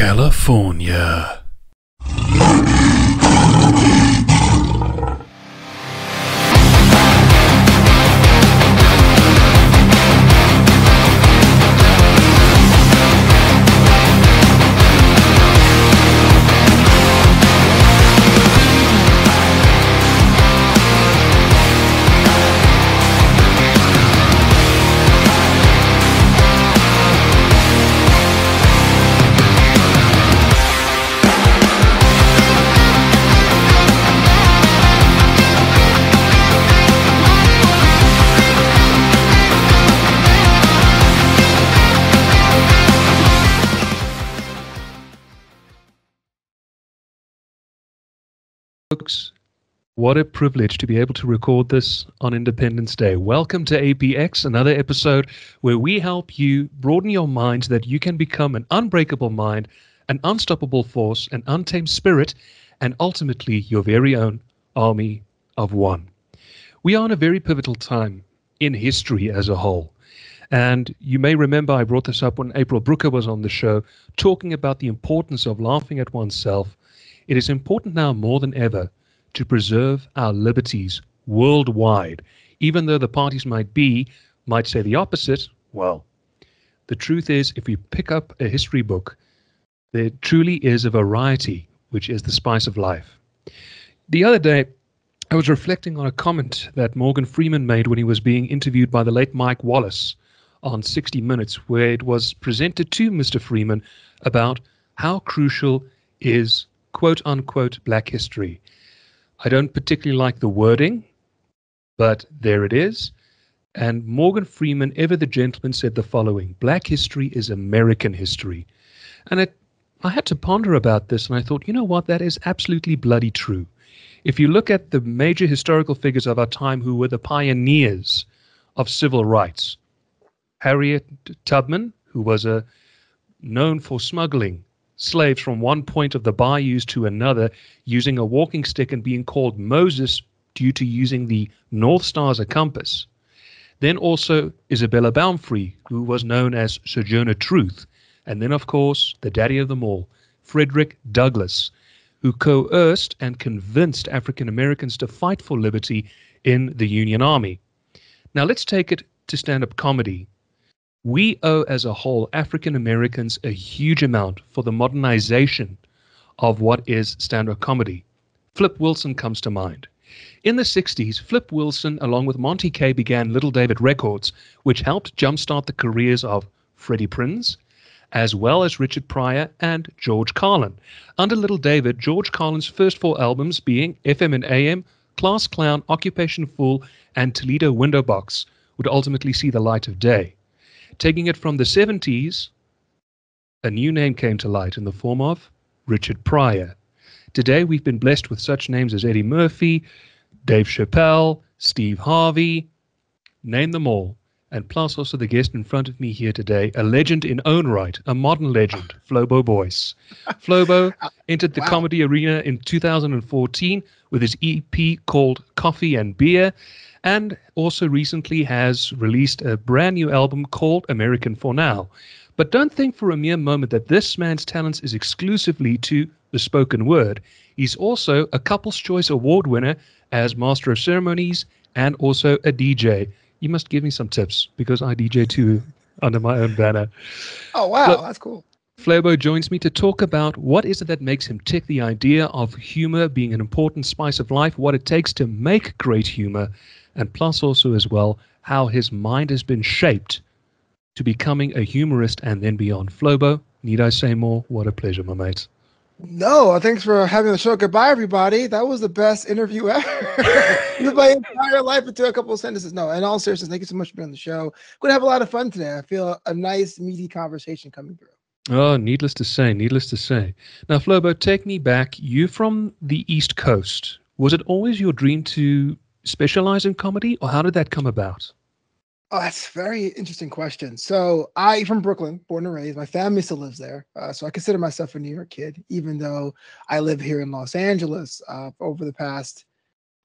California. Folks, what a privilege to be able to record this on Independence Day. Welcome to APX, another episode where we help you broaden your mind so that you can become an unbreakable mind, an unstoppable force, an untamed spirit, and ultimately your very own army of one. We are in a very pivotal time in history as a whole. And you may remember I brought this up when April Brooker was on the show, talking about the importance of laughing at oneself. It is important now more than ever to preserve our liberties worldwide. Even though the parties might say the opposite, well, the truth is, if we pick up a history book, there truly is a variety, which is the spice of life. The other day, I was reflecting on a comment that Morgan Freeman made when he was being interviewed by the late Mike Wallace on 60 Minutes, where it was presented to Mr. Freeman about how crucial is quote-unquote black history. I don't particularly like the wording, but there it is. And Morgan Freeman, ever the gentleman, said the following: black history is American history. And I had to ponder about this, and I thought, you know what, that is absolutely bloody true. If you look at the major historical figures of our time who were the pioneers of civil rights, Harriet Tubman, who was known for smuggling slaves from one point of the bayous to another using a walking stick and being called Moses due to using the North Star as a compass. Then also Isabella Baumfree, who was known as Sojourner Truth. And then, of course, the daddy of them all, Frederick Douglass, who coerced and convinced African Americans to fight for liberty in the Union Army. Now let's take it to stand-up comedy. We owe, as a whole, African Americans a huge amount for the modernization of what is stand-up comedy. Flip Wilson comes to mind. In the 60s, Flip Wilson, along with Monty Kaye, began Little David Records, which helped jumpstart the careers of Freddie Prinze, as well as Richard Pryor and George Carlin. Under Little David, George Carlin's first 4 albums being FM and AM, Class Clown, Occupation Fool, and Toledo Window Box would ultimately see the light of day. Taking it from the 70s, a new name came to light in the form of Richard Pryor. Today, we've been blessed with such names as Eddie Murphy, Dave Chappelle, Steve Harvey, name them all. And plus also the guest in front of me here today, a legend in own right, a modern legend, Flobo Boyce. Flobo entered the comedy arena in 2014 with his EP called Coffee and Beer, and also recently has released a brand new album called American for Now. But don't think for a mere moment that this man's talents is exclusively to the spoken word. He's also a Couples Choice Award winner as Master of Ceremonies and also a DJ. You must give me some tips because I DJ too under my own banner. Oh, wow. That's cool. Flobo joins me to talk about what is it that makes him tick, the idea of humor being an important spice of life, what it takes to make great humor, and plus also as well how his mind has been shaped to becoming a humorist and then beyond. Flobo, need I say more? What a pleasure, my mate. No, thanks for having the show. Goodbye, everybody. That was the best interview ever. You put my entire life into a couple of sentences. No, in all seriousness, thank you so much for being on the show. We're going to have a lot of fun today. I feel a nice, meaty conversation coming through. Oh, needless to say, needless to say. Now, Flobo, take me back. You from the East Coast. Was it always your dream to specialize in comedy, or how did that come about? Oh, that's a very interesting question. So I'm from Brooklyn, born and raised. My family still lives there. So I consider myself a New York kid, even though I live here in Los Angeles over the past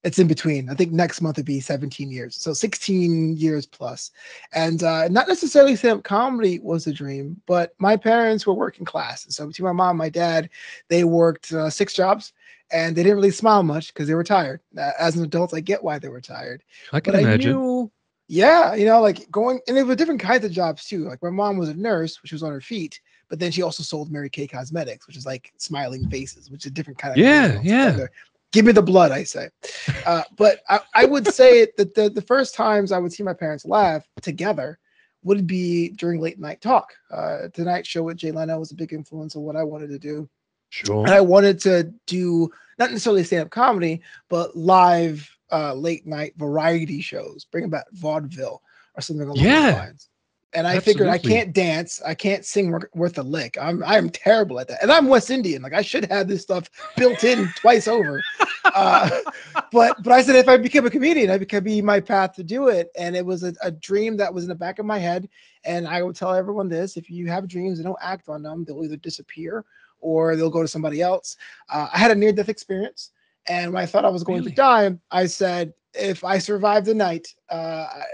It's in between. I think next month would be 17 years. So 16 years plus. And not necessarily stand-up comedy was a dream, but my parents were working class. So between my mom and my dad, they worked 6 jobs and they didn't really smile much because they were tired. As an adult, I get why they were tired. I can But I imagine. knew, yeah, you know, like going, and there were different kinds of jobs too. Like my mom was a nurse, which was on her feet, but then she also sold Mary Kay Cosmetics, which is like smiling faces, which is a different kind of Yeah, altogether. Give me the blood, I say. But I would say that the first times I would see my parents laugh together would be during late night talk. Tonight Show with Jay Leno was a big influence on what I wanted to do. Sure. And I wanted to do not necessarily stand-up comedy, but live late night variety shows, bring about vaudeville or something along those lines. And I figured I can't dance, I can't sing worth a lick. I'm terrible at that, and I'm West Indian. Like I should have this stuff built in twice over. But I said if I became a comedian, it could be my path to do it. And it was a dream that was in the back of my head. And I would tell everyone this: if you have dreams and don't act on them, they'll either disappear or they'll go to somebody else. I had a near-death experience, and when I thought I was going to die, I said, if I survive the night,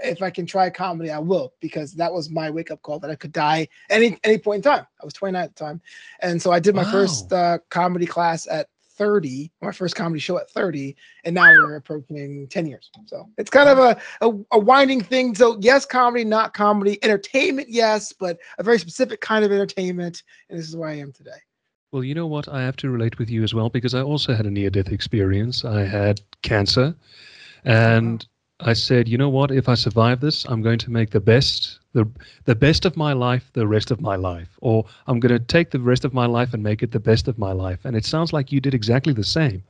if I can try comedy, I will, because that was my wake-up call that I could die any point in time. I was 29 at the time. And so I did my first comedy class at 30, my first comedy show at 30, and now we're approaching 10 years. So it's kind of a winding thing. So yes, comedy, not comedy, entertainment, yes, but a very specific kind of entertainment. And this is where I am today. Well, you know what? I have to relate with you as well, because I also had a near-death experience. I had cancer. And I said, you know what? If I survive this, I'm going to make the best of my life the rest of my life. Or I'm going to take the rest of my life and make it the best of my life. And it sounds like you did exactly the same.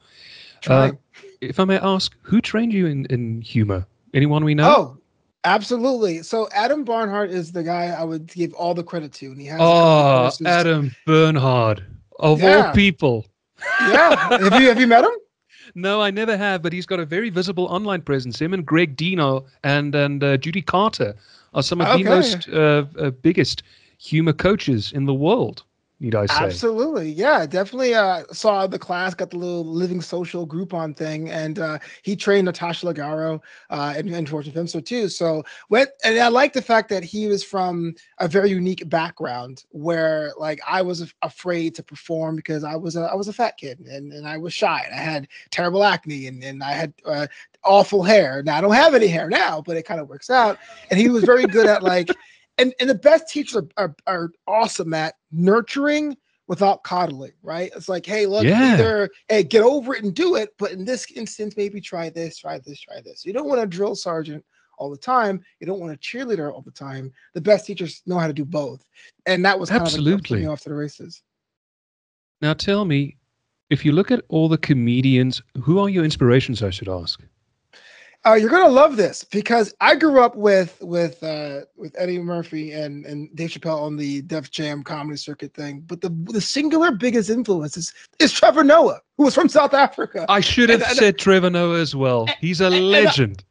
If I may ask, who trained you in humor? Anyone we know? Oh, absolutely. So Adam Barnhart is the guy I would give all the credit to. And he has Adam Bernhard, of all people. Yeah. Have you met him? No, I never have, but he's got a very visible online presence. Him and Greg Dino and Judy Carter are some of the most biggest humor coaches in the world, need I say. Absolutely. Yeah, definitely saw the class, got the little Living Social Groupon thing, and he trained Natasha Leggero and Fortune Femso too. So and I like the fact that he was from a very unique background where like I was afraid to perform because I was a fat kid and I was shy and I had terrible acne and I had awful hair. Now I don't have any hair now, but it kind of works out. And he was very good at like And the best teachers are awesome at nurturing without coddling, right? It's like, hey, look, either hey, get over it and do it, but in this instance, maybe try this, try this, try this. You don't want a drill sergeant all the time. You don't want a cheerleader all the time. The best teachers know how to do both, and that was kind of like putting me off to the races. Now, tell me, if you look at all the comedians, who are your inspirations? I should ask. You're gonna love this because I grew up with Eddie Murphy and Dave Chappelle on the Def Jam comedy circuit thing, but the singular biggest influence is Trevor Noah, who was from South Africa. I should have said Trevor Noah as well. He's a legend.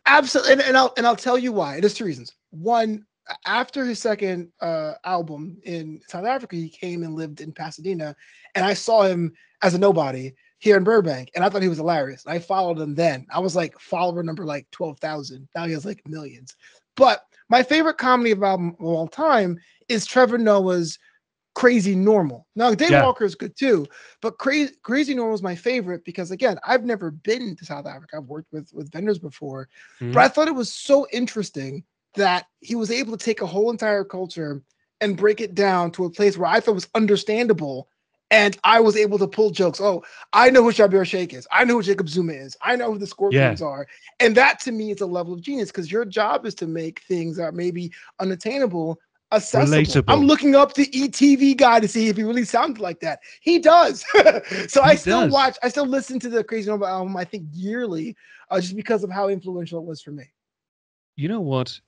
Absolutely, and I'll tell you why. There's 2 reasons. One, after his second album in South Africa, he came and lived in Pasadena, and I saw him as a nobody here in Burbank, and I thought he was hilarious. I followed him then. I was like follower number like 12,000. Now he has like millions. But my favorite comedy album of all time is Trevor Noah's Crazy Normal. Now Dave Walker is good too, but Crazy Normal is my favorite because again, I've never been to South Africa. I've worked with vendors before, but I thought it was so interesting that he was able to take a whole entire culture and break it down to a place where I thought was understandable. And I was able to pull jokes. Oh, I know who Shabir Sheikh is. I know who Jacob Zuma is. I know who the Scorpions are. And that to me is a level of genius because your job is to make things that are maybe unattainable accessible. Relatable. I'm looking up the ETV guy to see if he really sounded like that. He does. So I still listen to the Crazy Normal album, I think yearly, just because of how influential it was for me. You know what?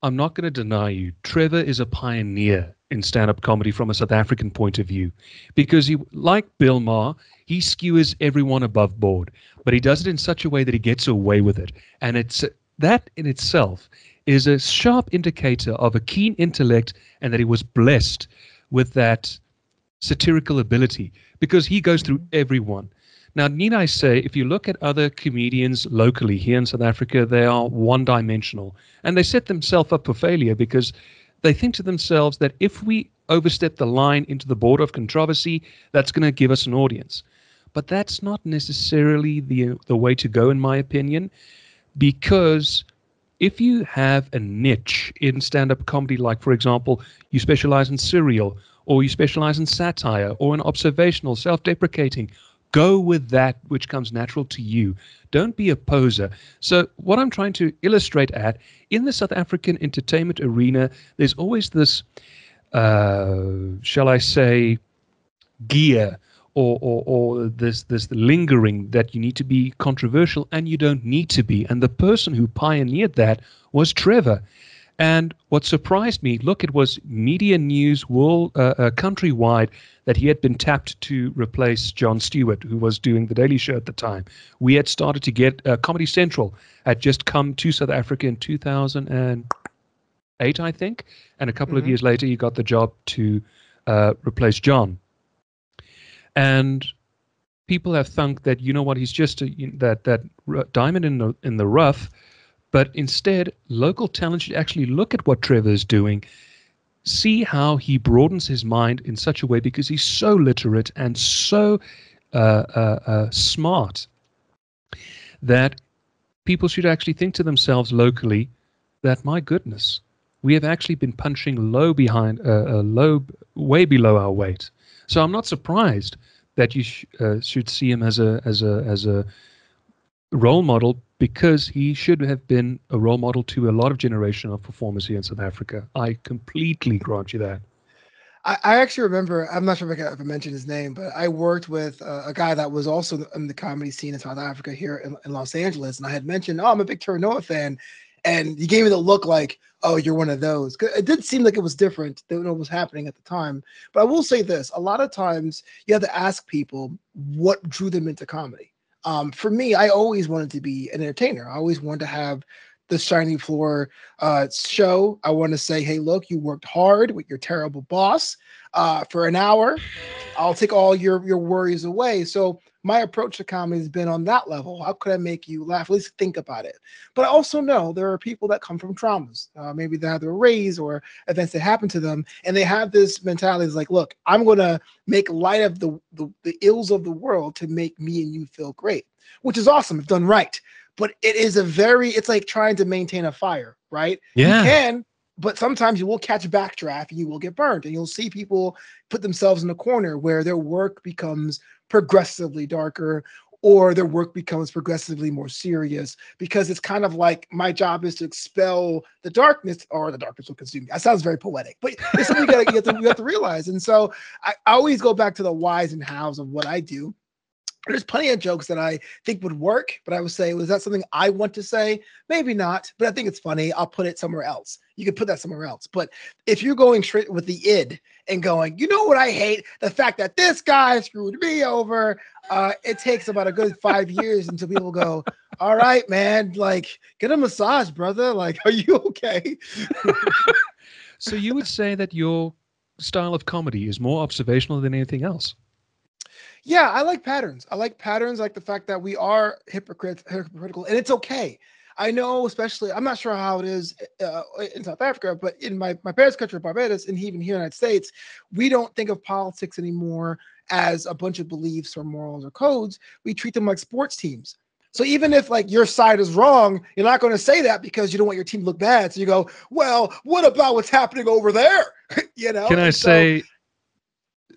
I'm not going to deny you. Trevor is a pioneer in stand-up comedy from a South African point of view because he, like Bill Maher, he skewers everyone above board, but he does it in such a way that he gets away with it. And that in itself is a sharp indicator of a keen intellect and that he was blessed with that satirical ability because he goes through everyone. Now, need I say, if you look at other comedians locally here in South Africa, they are one-dimensional. And they set themselves up for failure because they think to themselves that if we overstep the line into the border of controversy, that's going to give us an audience. But that's not necessarily the way to go, in my opinion, because if you have a niche in stand-up comedy, like, for example, you specialize in serial, or you specialize in satire, or in observational, self-deprecating, go with that which comes natural to you. Don't be a poser. So what I'm trying to illustrate in the South African entertainment arena, there's always this, shall I say, gear or this lingering that you need to be controversial, and you don't need to be. And the person who pioneered that was Trevor. And what surprised me, look, it was media news countrywide that he had been tapped to replace Jon Stewart, who was doing The Daily Show at the time. We had started to get Comedy Central had just come to South Africa in 2008, I think. And a couple of years later, he got the job to replace John. And people have thunk that, you know what, he's just that diamond in the rough. But instead, local talent should actually look at what Trevor is doing, see how he broadens his mind in such a way, because he's so literate and so smart, that people should actually think to themselves locally that, my goodness, we have actually been punching way below our weight. So I'm not surprised that you should see him as a role model, because he should have been a role model to a lot of generation of performers here in South Africa. I completely grant you that. I actually remember, I'm not sure if I can ever mention his name, but I worked with a guy that was also in the comedy scene in South Africa here in Los Angeles. And I had mentioned, I'm a big Trevor Noah fan. And he gave me the look like, oh, you're one of those. It did seem like it was different than what was happening at the time. But I will say this, a lot of times you have to ask people what drew them into comedy. For me, I always wanted to be an entertainer. I always wanted to have the shiny floor show. I want to say, hey, look, you worked hard with your terrible boss for an hour. I'll take all your worries away. So my approach to comedy has been on that level. How could I make you laugh? At least think about it. But I also know there are people that come from traumas. Maybe they had their raise or events that happened to them, and they have this mentality. It's like, look, I'm going to make light of the ills of the world to make me and you feel great, which is awesome if done right. But it's like trying to maintain a fire, right? Yeah. You can, but sometimes you will catch a backdraft and you will get burned, and you'll see people put themselves in a corner where their work becomes progressively darker, or their work becomes progressively more serious, because it's kind of like, my job is to expel the darkness, or the darkness will consume me. That sounds very poetic, but it's something you have to realize. And so I always go back to the whys and hows of what I do. There's plenty of jokes that I think would work, but I would say, was that something I want to say? Maybe not, but I think it's funny. I'll put it somewhere else. You could put that somewhere else. But if you're going straight with the id and going, you know what I hate? The fact that this guy screwed me over. It takes about a good 5 years until people go, all right, man, like, get a massage, brother. Like, are you okay? So you would say that your style of comedy is more observational than anything else? Yeah, I like patterns. I like the fact that we are hypocritical, and it's okay. I know, especially, I'm not sure how it is in South Africa, but in my parents' country, Barbados, and even here in the United States, we don't think of politics anymore as a bunch of beliefs or morals or codes. We treat them like sports teams. So even if, like, your side is wrong, you're not going to say that because you don't want your team to look bad. So you go, well, what about what's happening over there? You know? Can I say,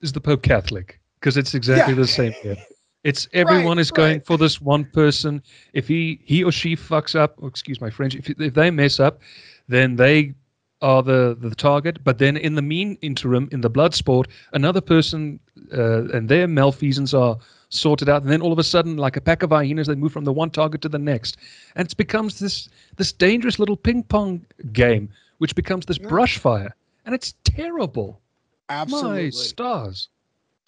is the Pope Catholic? Because it's exactly the same here. It's everyone is going for this one person. If he or she fucks up, or excuse my French, if they mess up, then they are the target. But then in the interim, in the blood sport, another person and their malfeasance are sorted out, and then all of a sudden, like a pack of hyenas, they move from the one target to the next, and it becomes this dangerous little ping pong game, which becomes this brush fire, and it's terrible. Absolutely. My stars.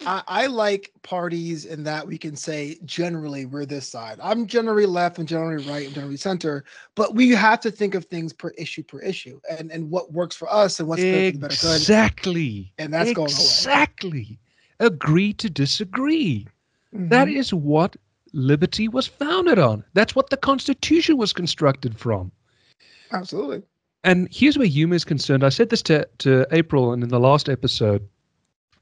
I like parties in that we can say, generally, we're this side. I'm generally left and generally right and generally center, but we have to think of things per issue and what works for us and what's good for the better good. Exactly. And that's going away. Exactly. Agree to disagree. That is what liberty was founded on. That's what the Constitution was constructed from. Absolutely. And here's where humor is concerned. I said this to April and in the last episode,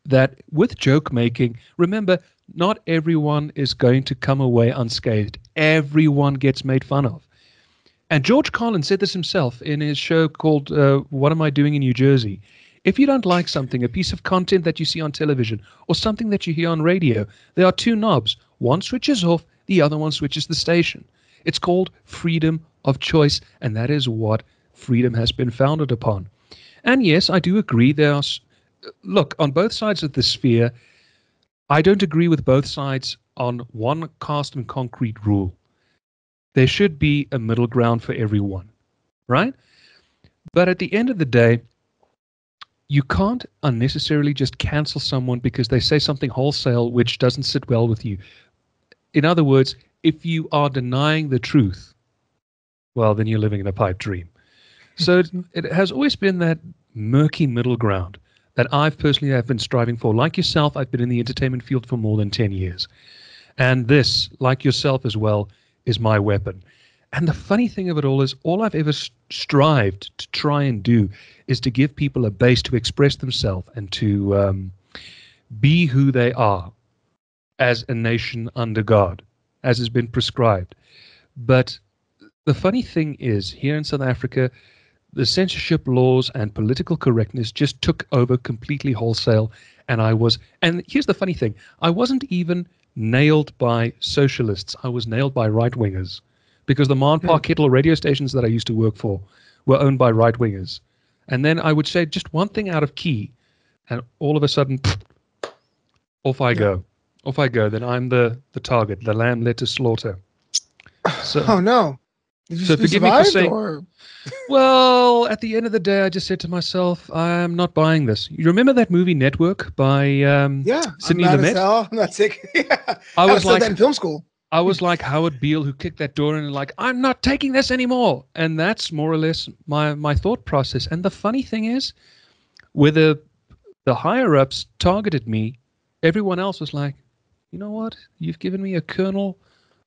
that with joke making, remember, not everyone is going to come away unscathed. Everyone gets made fun of. And George Carlin said this himself in his show called What Am I Doing in New Jersey? If you don't like something, a piece of content that you see on television or something that you hear on radio, there are two knobs. One switches off, the other one switches the station. It's called freedom of choice, and that is what freedom has been founded upon. And yes, I do agree there are... Look, on both sides of the sphere, I don't agree with both sides on one cast and concrete rule. There should be a middle ground for everyone, right? But at the end of the day, you can't unnecessarily just cancel someone because they say something wholesale which doesn't sit well with you. In other words, if you are denying the truth, well, then you're living in a pipe dream. So it has always been that murky middle ground that I've personally have been striving for. Like yourself, I've been in the entertainment field for more than 10 years. And this, like yourself as well, is my weapon. And the funny thing of it all is all I've ever strived to try and do is to give people a base to express themselves and to be who they are as a nation under God, as has been prescribed. But the funny thing is, here in South Africa, the censorship laws and political correctness just took over completely wholesale. And here's the funny thing, I wasn't even nailed by socialists. I was nailed by right-wingers because the Ma and Pa Kettle radio stations that I used to work for were owned by right-wingers. And then I would say just one thing out of key, and all of a sudden, off I go. Off I go. Then I'm the target, the lamb led to slaughter. So, oh, no. Did you forgive me for saying... Or... Well, at the end of the day, I just said to myself, I'm not buying this. You remember that movie Network by Sidney Lumet? I'm not sick. I was like that in film school. I was like Howard Beale, who kicked that door in and like, I'm not taking this anymore. And that's more or less my thought process. And the funny thing is, where the higher-ups targeted me, everyone else was like, you know what? You've given me a kernel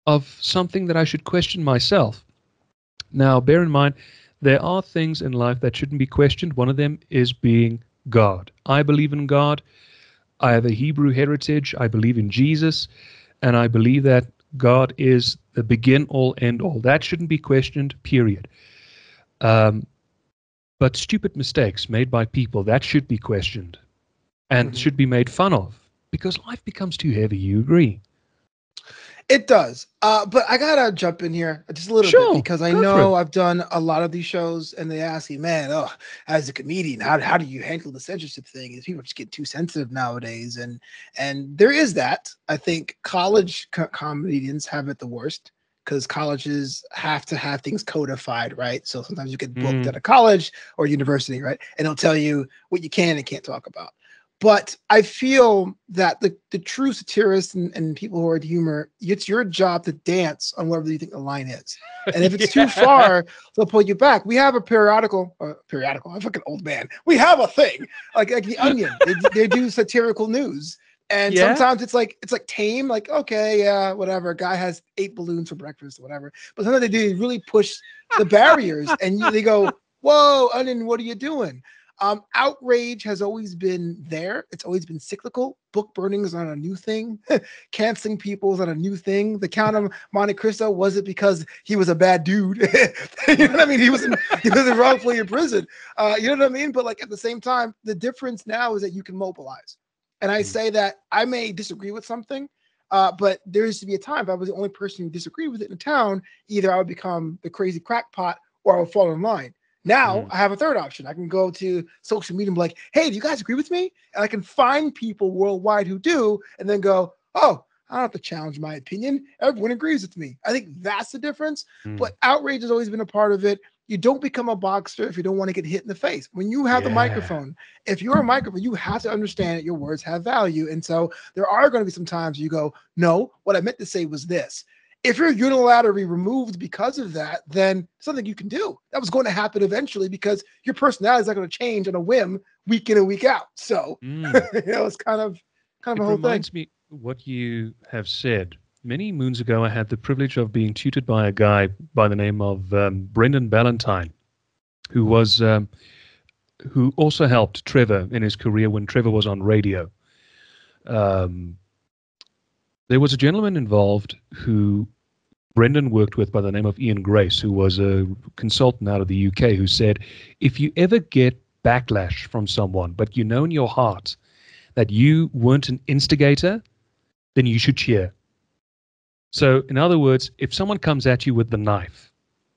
of something that I should question myself. Now, bear in mind, there are things in life that shouldn't be questioned. One of them is being God. I believe in God. I have a Hebrew heritage. I believe in Jesus. And I believe that God is the begin all, end all. That shouldn't be questioned, period. But stupid mistakes made by people, that should be questioned and should be made fun of because life becomes too heavy. You agree? It does. But I got to jump in here just a little bit because I know I've done a lot of these shows and they ask me, man, as a comedian, how do you handle the censorship thing? Is people just get too sensitive nowadays? And there is that. I think college comedians have it the worst because colleges have to have things codified, right? So sometimes you get booked at a college or university, right? And it'll tell you what you can and can't talk about. But I feel that the true satirists and people who are into humor, it's your job to dance on wherever you think the line is. And if it's too far, they'll pull you back. We have a periodical, I'm a fucking old man. We have a thing like The Onion. They do satirical news. And sometimes it's like tame, like, okay, yeah, whatever. A guy has 8 balloons for breakfast or whatever. But sometimes they really push the barriers and they go, whoa, Onion, what are you doing? Outrage has always been there. It's always been cyclical. Book burning is not a new thing. Canceling people is not a new thing. The Count of Monte Cristo wasn't because he was a bad dude. You know what I mean? He was wrongfully in prison. You know what I mean? But like at the same time, the difference now is that you can mobilize. And I say that I may disagree with something, but there used to be a time if I was the only person who disagreed with it in town, either I would become the crazy crackpot or I would fall in line. Now I have a third option. I can go to social media and be like, hey, do you guys agree with me? And I can find people worldwide who do, and then go, oh, I don't have to challenge my opinion. Everyone agrees with me. I think that's the difference. But outrage has always been a part of it. You don't become a boxer if you don't want to get hit in the face. When you have the microphone, if you're a microphone, you have to understand that your words have value. And so there are going to be some times you go, no, what I meant to say was this. If you're unilaterally removed because of that, then something you can do. That was going to happen eventually because your personality is not going to change on a whim week in and week out. So, it's kind of a whole thing. what you have said. Many moons ago, I had the privilege of being tutored by a guy by the name of Brendan Ballantyne, who was who also helped Trevor in his career when Trevor was on radio. Um, there was a gentleman involved who Brendan worked with by the name of Ian Grace, who was a consultant out of the UK, who said, if you ever get backlash from someone, but you know in your heart that you weren't an instigator, then you should cheer. So, in other words, if someone comes at you with the knife,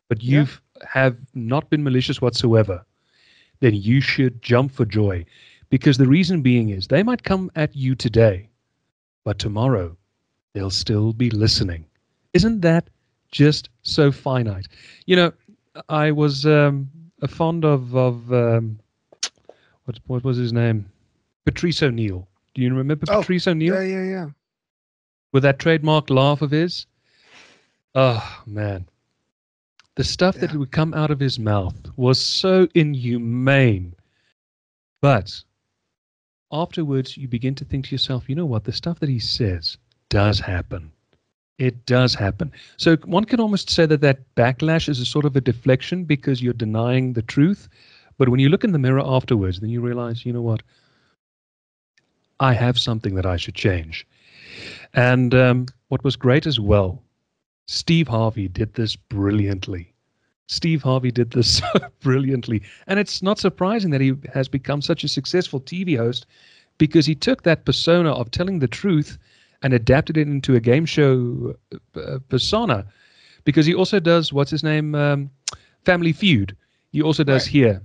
but you have not been malicious whatsoever, then you should jump for joy. Because the reason being is they might come at you today, but tomorrow they'll still be listening. Isn't that just so finite? You know, I was a fond of what was his name? Patrice O'Neill. Do you remember Patrice O'Neill? Yeah. With that trademark laugh of his? Oh, man. The stuff that would come out of his mouth was so inhumane. But afterwards, you begin to think to yourself, you know what? The stuff that he says does happen. It does happen. So one can almost say that that backlash is a sort of a deflection because you're denying the truth. But when you look in the mirror afterwards, then you realize, you know what? I have something that I should change. And what was great as well, Steve Harvey did this brilliantly. Steve Harvey did this so brilliantly. And it's not surprising that he has become such a successful TV host because he took that persona of telling the truth and adapted it into a game show persona. Because he also does, what's his name, Family Feud. He also does here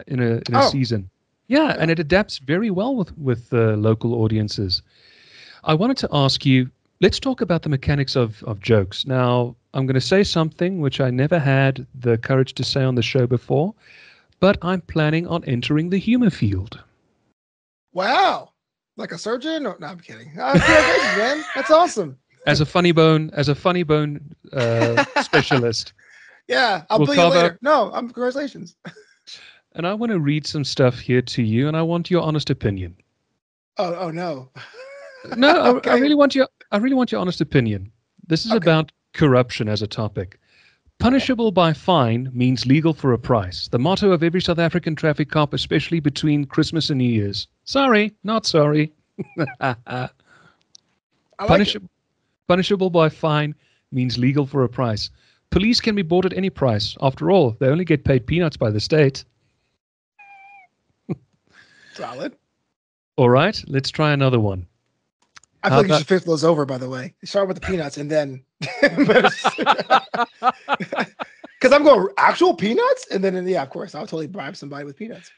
in a season. Yeah, and it adapts very well with local audiences. I wanted to ask you, let's talk about the mechanics of jokes. Now, I'm going to say something which I never had the courage to say on the show before, but I'm planning on entering the humor field. Wow. Like a surgeon? No, I'm kidding. Congratulations, man. That's awesome. As a funny bone specialist. Yeah, I'll bill you later. No, congratulations. And I want to read some stuff here to you, and I want your honest opinion. Oh no. No, okay. I really want your honest opinion. This is about corruption as a topic. Punishable by fine means legal for a price. The motto of every South African traffic cop, especially between Christmas and New Year's. Sorry, not sorry. Punishable by fine means legal for a price. Police can be bought at any price. After all, they only get paid peanuts by the state. Solid. All right, let's try another one. I feel like you should flip those over, by the way. Start with the peanuts and then... Because I'm going, actual peanuts? And then, yeah, of course, I'll totally bribe somebody with peanuts.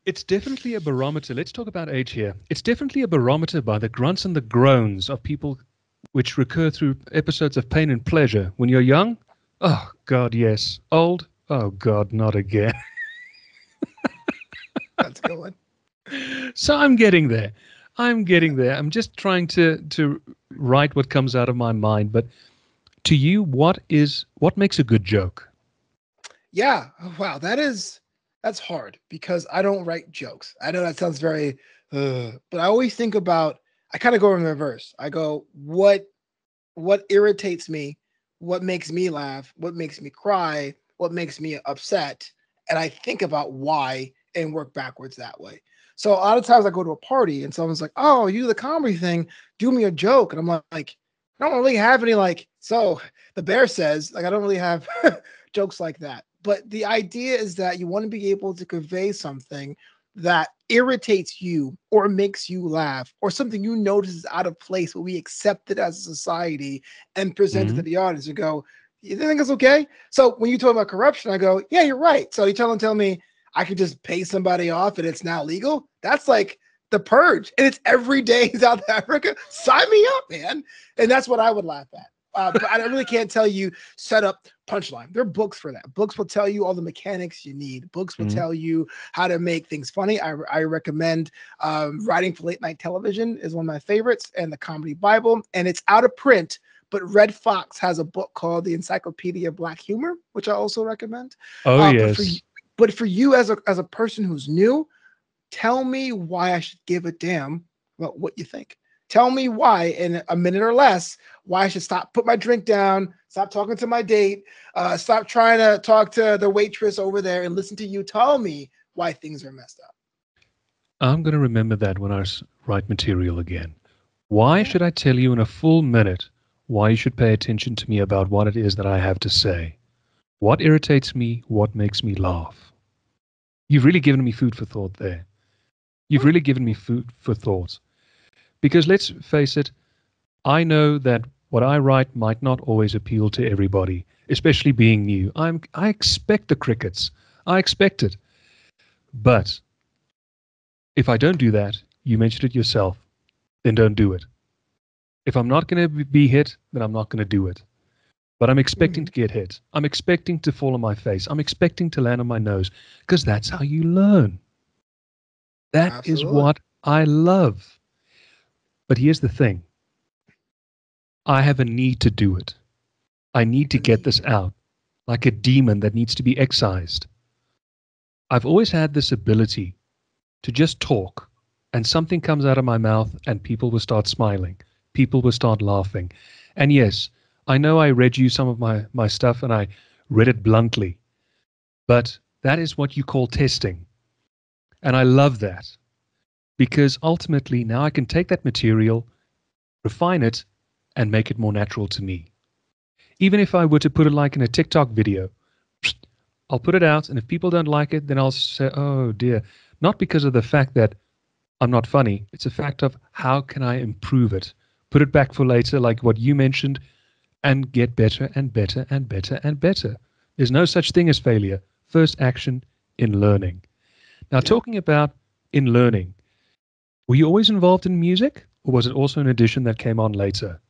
It's definitely a barometer. Let's talk about age here. It's definitely a barometer by the grunts and the groans of people which recur through episodes of pain and pleasure. When you're young, oh, God, yes. Old, oh, God, not again. That's a good one. So I'm getting there. I'm just trying to write what comes out of my mind. But to you, what makes a good joke? Yeah. Wow. That's hard because I don't write jokes. I know that sounds very, but I always think about, I kind of go in reverse. I go, what irritates me? What makes me laugh? What makes me cry? What makes me upset? And I think about why and work backwards that way. So a lot of times I go to a party and someone's like, oh, you do the comedy thing, do me a joke. And I'm like, I don't really have any so the bear says, I don't really have jokes like that. But the idea is that you want to be able to convey something that irritates you or makes you laugh or something you notice is out of place, but we accept it as a society and present it to the audience and go, you think it's okay? So when you talk about corruption, I go, yeah, you're right. So you tell me I could just pay somebody off and it's now legal. That's like the purge. And it's every day in South Africa. Sign me up, man. And that's what I would laugh at. But I really can't tell you set up punchline. There are books for that. Books will tell you all the mechanics you need. Books will tell you how to make things funny. I recommend Writing for Late Night Television is one of my favorites, and the Comedy Bible. And it's out of print, but Red Fox has a book called The Encyclopedia of Black Humor, which I also recommend. Oh, yes. But for you as a person who's new, tell me why I should give a damn about what you think. Tell me why in a minute or less, why I should stop, put my drink down, stop talking to my date, stop trying to talk to the waitress over there and listen to you tell me why things are messed up. I'm going to remember that when I write material again. Why should I tell you in a full minute why you should pay attention to me about what it is that I have to say? What irritates me? What makes me laugh? You've really given me food for thought there. You've really given me food for thought. Because let's face it, I know that what I write might not always appeal to everybody, especially being new. I expect the crickets. I expect it. But if I don't do that, you mentioned it yourself, then don't do it. If I'm not going to be hit, then I'm not going to do it. But I'm expecting to get hit. I'm expecting to fall on my face. I'm expecting to land on my nose, because that's how you learn. That is what I love. But here's the thing. I have a need to do it. I need to get this out, like a demon that needs to be excised. I've always had this ability to just talk, and something comes out of my mouth, and people will start smiling. People will start laughing. And yes, I know I read you some of my stuff, and I read it bluntly. But that is what you call testing. And I love that. Because ultimately, now I can take that material, refine it, and make it more natural to me. Even if I were to put it like in a TikTok video, I'll put it out, and if people don't like it, then I'll say, oh dear. Not because of the fact that I'm not funny. It's a fact of how can I improve it? Put it back for later, like what you mentioned, and get better and better and better and better. There's no such thing as failure. First action in learning. Now, talking about in learning, were you always involved in music, or was it also an addition that came on later?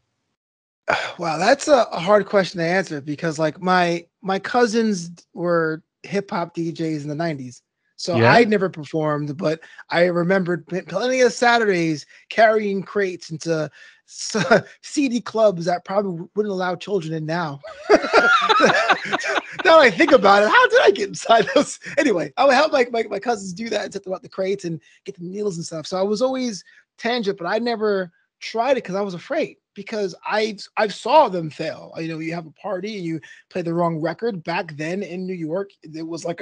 Wow, that's a hard question to answer, because like my cousins were hip hop DJs in the 90s. So I never performed, but I remembered plenty of Saturdays carrying crates into CD clubs that probably wouldn't allow children in now. Now I think about it, how did I get inside those? Anyway, I would help my cousins do that and set them out the crates and get the meals and stuff. So I was always tangent, but I never tried it because I was afraid, because I saw them fail. You know, you have a party and you play the wrong record. Back then in New York, it was like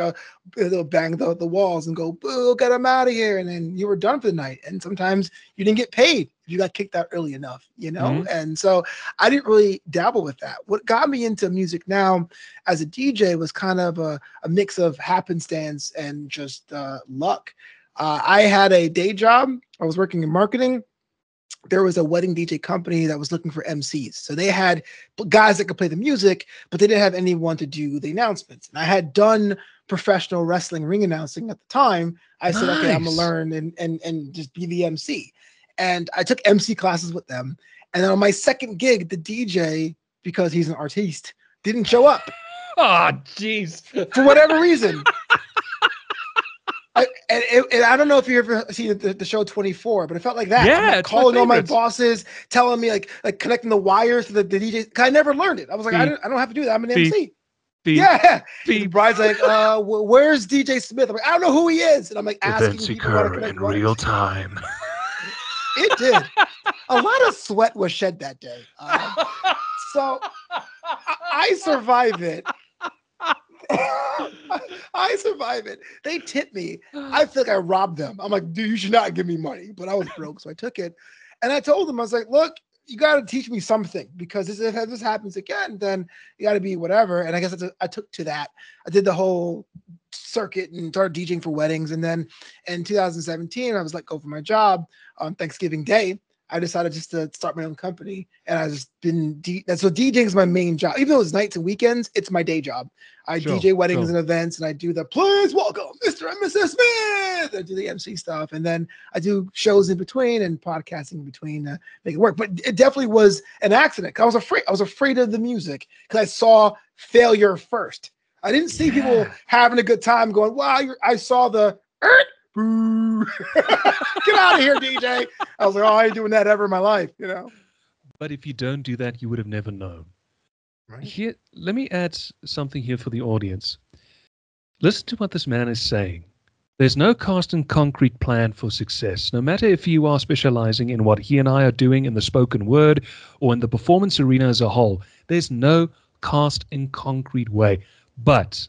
they'll bang the walls and go, boo, get them out of here. And then you were done for the night. And sometimes you didn't get paid if you got kicked out early enough, you know? And so I didn't really dabble with that. What got me into music now as a DJ was kind of a mix of happenstance and just luck. I had a day job. I was working in marketing. There was a wedding DJ company that was looking for MCs. So they had guys that could play the music, but they didn't have anyone to do the announcements. And I had done professional wrestling ring announcing at the time. I said, okay, I'm gonna learn and just be the MC. And I took MC classes with them. And then on my second gig, the DJ, because he's an artiste, didn't show up. Oh, jeez. For whatever reason. And I don't know if you ever seen the show 24, but it felt like that. Yeah, I'm like calling all my bosses, telling me like connecting the wires to the DJ. I never learned it. I was like, I don't have to do that. I'm an MC. Yeah. The bride's like, where's DJ Smith? I'm like, I don't know who he is. And I'm like asking people how to connect in real time. It did. A lot of sweat was shed that day. So I survived it. I survived it. They tipped me. I feel like I robbed them. I'm like, dude, you should not give me money. But I was broke, so I took it. And I told them, I was like, look, you got to teach me something, because if this happens again, then you got to be whatever. And I guess I took to that. I did the whole circuit and started DJing for weddings. And then in 2017, I was let go from my job on Thanksgiving Day. I decided just to start my own company, and I just been so DJing is my main job. Even though it's nights and weekends, it's my day job. I DJ weddings and events, and I do the please welcome Mr. and Mrs. Smith. I do the MC stuff, and then I do shows in between and podcasting in between to make it work. But it definitely was an accident. I was afraid. I was afraid of the music because I saw failure first. I didn't see people having a good time going, wow, I saw the boo. Get out of here, DJ. I was like, oh, I ain't doing that ever in my life, you know. But if you don't do that, you would have never known. Right. Here, let me add something here for the audience. Listen to what this man is saying. There's no cast and concrete plan for success. No matter if you are specializing in what he and I are doing in the spoken word or in the performance arena as a whole, there's no cast and concrete way. But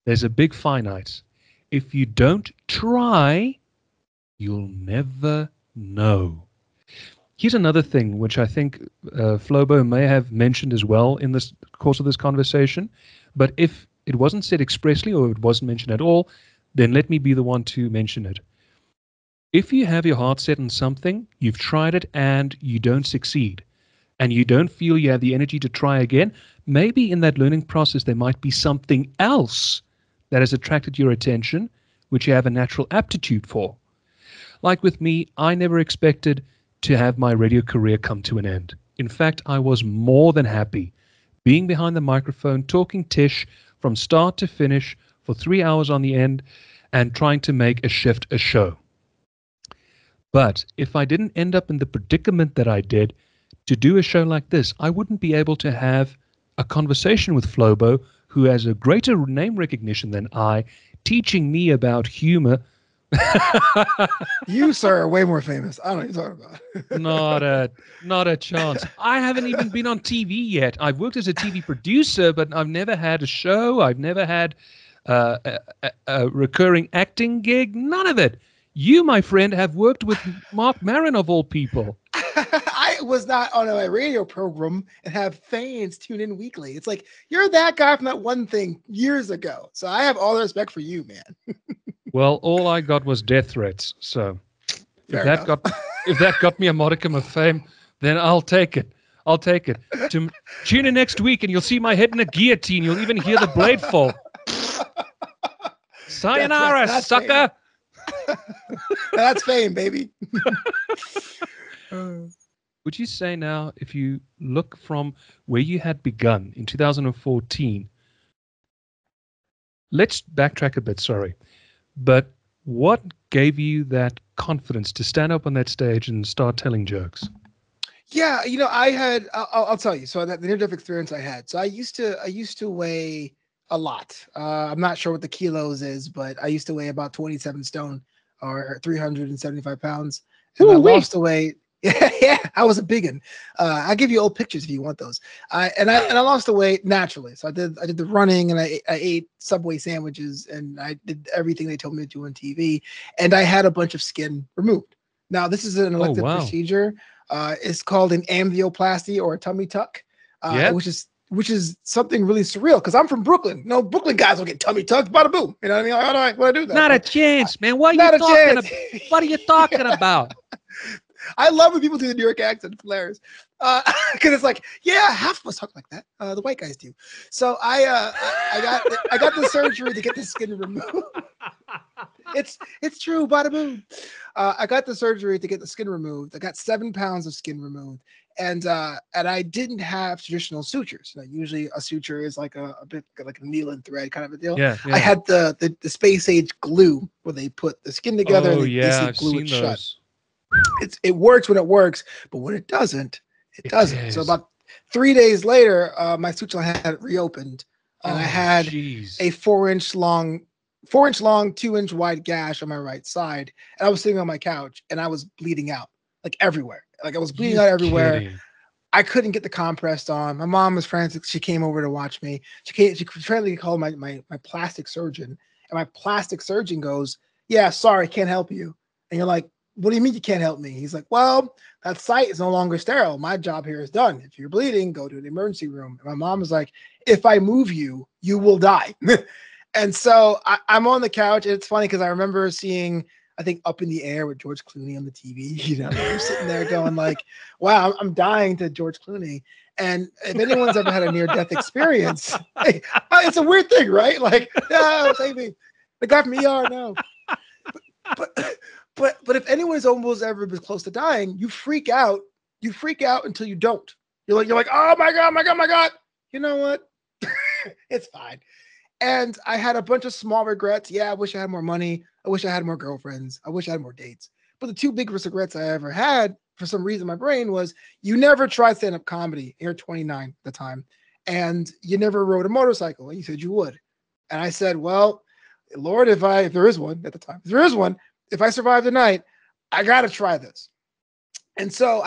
there's a big finite. If you don't try, you'll never know. Here's another thing which I think Flobo may have mentioned as well in this course of this conversation, but if it wasn't said expressly or it wasn't mentioned at all, then let me be the one to mention it. If you have your heart set on something, you've tried it and you don't succeed, and you don't feel you have the energy to try again, maybe in that learning process there might be something else that has attracted your attention, which you have a natural aptitude for. Like with me, I never expected to have my radio career come to an end. In fact, I was more than happy being behind the microphone, talking Tish from start to finish for 3 hours on the end and trying to make a shift a show. But if I didn't end up in the predicament that I did to do a show like this, I wouldn't be able to have a conversation with Flobo, who has a greater name recognition than I, teaching me about humor. You, sir, are way more famous. I don't know what you're talking about. Not a chance. I haven't even been on TV yet. I've worked as a TV producer, but I've never had a show. I've never had a recurring acting gig. None of it. You, my friend, have worked with Marc Maron of all people. I was not on a radio program and have fans tune in weekly. It's like, you're that guy from that one thing years ago. So I have all the respect for you, man. Well, all I got was death threats. So if that got me a modicum of fame, then I'll take it. I'll take it. Tune in next week and you'll see my head in a guillotine. You'll even hear the blade fall. Sayonara, that's sucker. That's fame, baby. Would you say now, if you look from where you had begun in 2014, let's backtrack a bit, sorry, but what gave you that confidence to stand up on that stage and start telling jokes? Yeah, I'll tell you. So the near-death experience I had. So I used to weigh a lot. I'm not sure what the kilos is, but I used to weigh about 27 stone or 375 pounds. And I lost the weight. Yeah, I was a biggin. I'll give you old pictures if you want those. And I lost the weight naturally. So I did the running and I ate Subway sandwiches and I did everything they told me to do on TV. And I had a bunch of skin removed. Now this is an elective procedure. It's called an amnioplasty or a tummy tuck, which is something really surreal because I'm from Brooklyn. No, Brooklyn guys don't get tummy tucked. Bada boom. You know what I mean? Like, how do I do that? Not a chance, man. What are you talking about? I love when people do the New York accent. It's hilarious. Because it's like, yeah, half of us talk like that. The white guys do. So I got the surgery to get the skin removed. It's true. Bada boom. I got the surgery to get the skin removed. I got 7 pounds of skin removed. And I didn't have traditional sutures. Usually a suture is like a bit like a needle and thread kind of a deal. Yeah. I had the space age glue where they put the skin together and they glue it shut. It works when it works, but when it doesn't, it doesn't. So about 3 days later, my suture had reopened, and I had a 4-inch long, 2-inch wide gash on my right side, and I was sitting on my couch, and I was bleeding out like everywhere. Like I was bleeding out everywhere. Kidding. I couldn't get the compress on. My mom was frantic. She came over to watch me. She frantically called my plastic surgeon, and my plastic surgeon goes, "Yeah, sorry, can't help you." And you're like, "What do you mean you can't help me?" He's like, "Well, that site is no longer sterile. My job here is done. If you're bleeding, go to the emergency room." And my mom was like, "If I move you, you will die." And so I'm on the couch. And it's funny because I remember seeing, I think, Up in the Air with George Clooney on the TV. You're sitting there going like, wow, I'm dying to George Clooney. And if anyone's ever had a near-death experience, it's a weird thing, right? Like, no, save me. The guy from ER, no. But if anyone's almost ever been close to dying, you freak out. You freak out until you don't. You're like, oh my God. You know what? It's fine. And I had a bunch of small regrets. Yeah, I wish I had more money. I wish I had more girlfriends. I wish I had more dates. But the two biggest regrets I ever had, for some reason, in my brain was you never tried stand-up comedy. You're 29 at the time. And you never rode a motorcycle. And you said you would. And I said, well, Lord, if there is one at the time, if there is one, if I survive the night, I got to try this. And so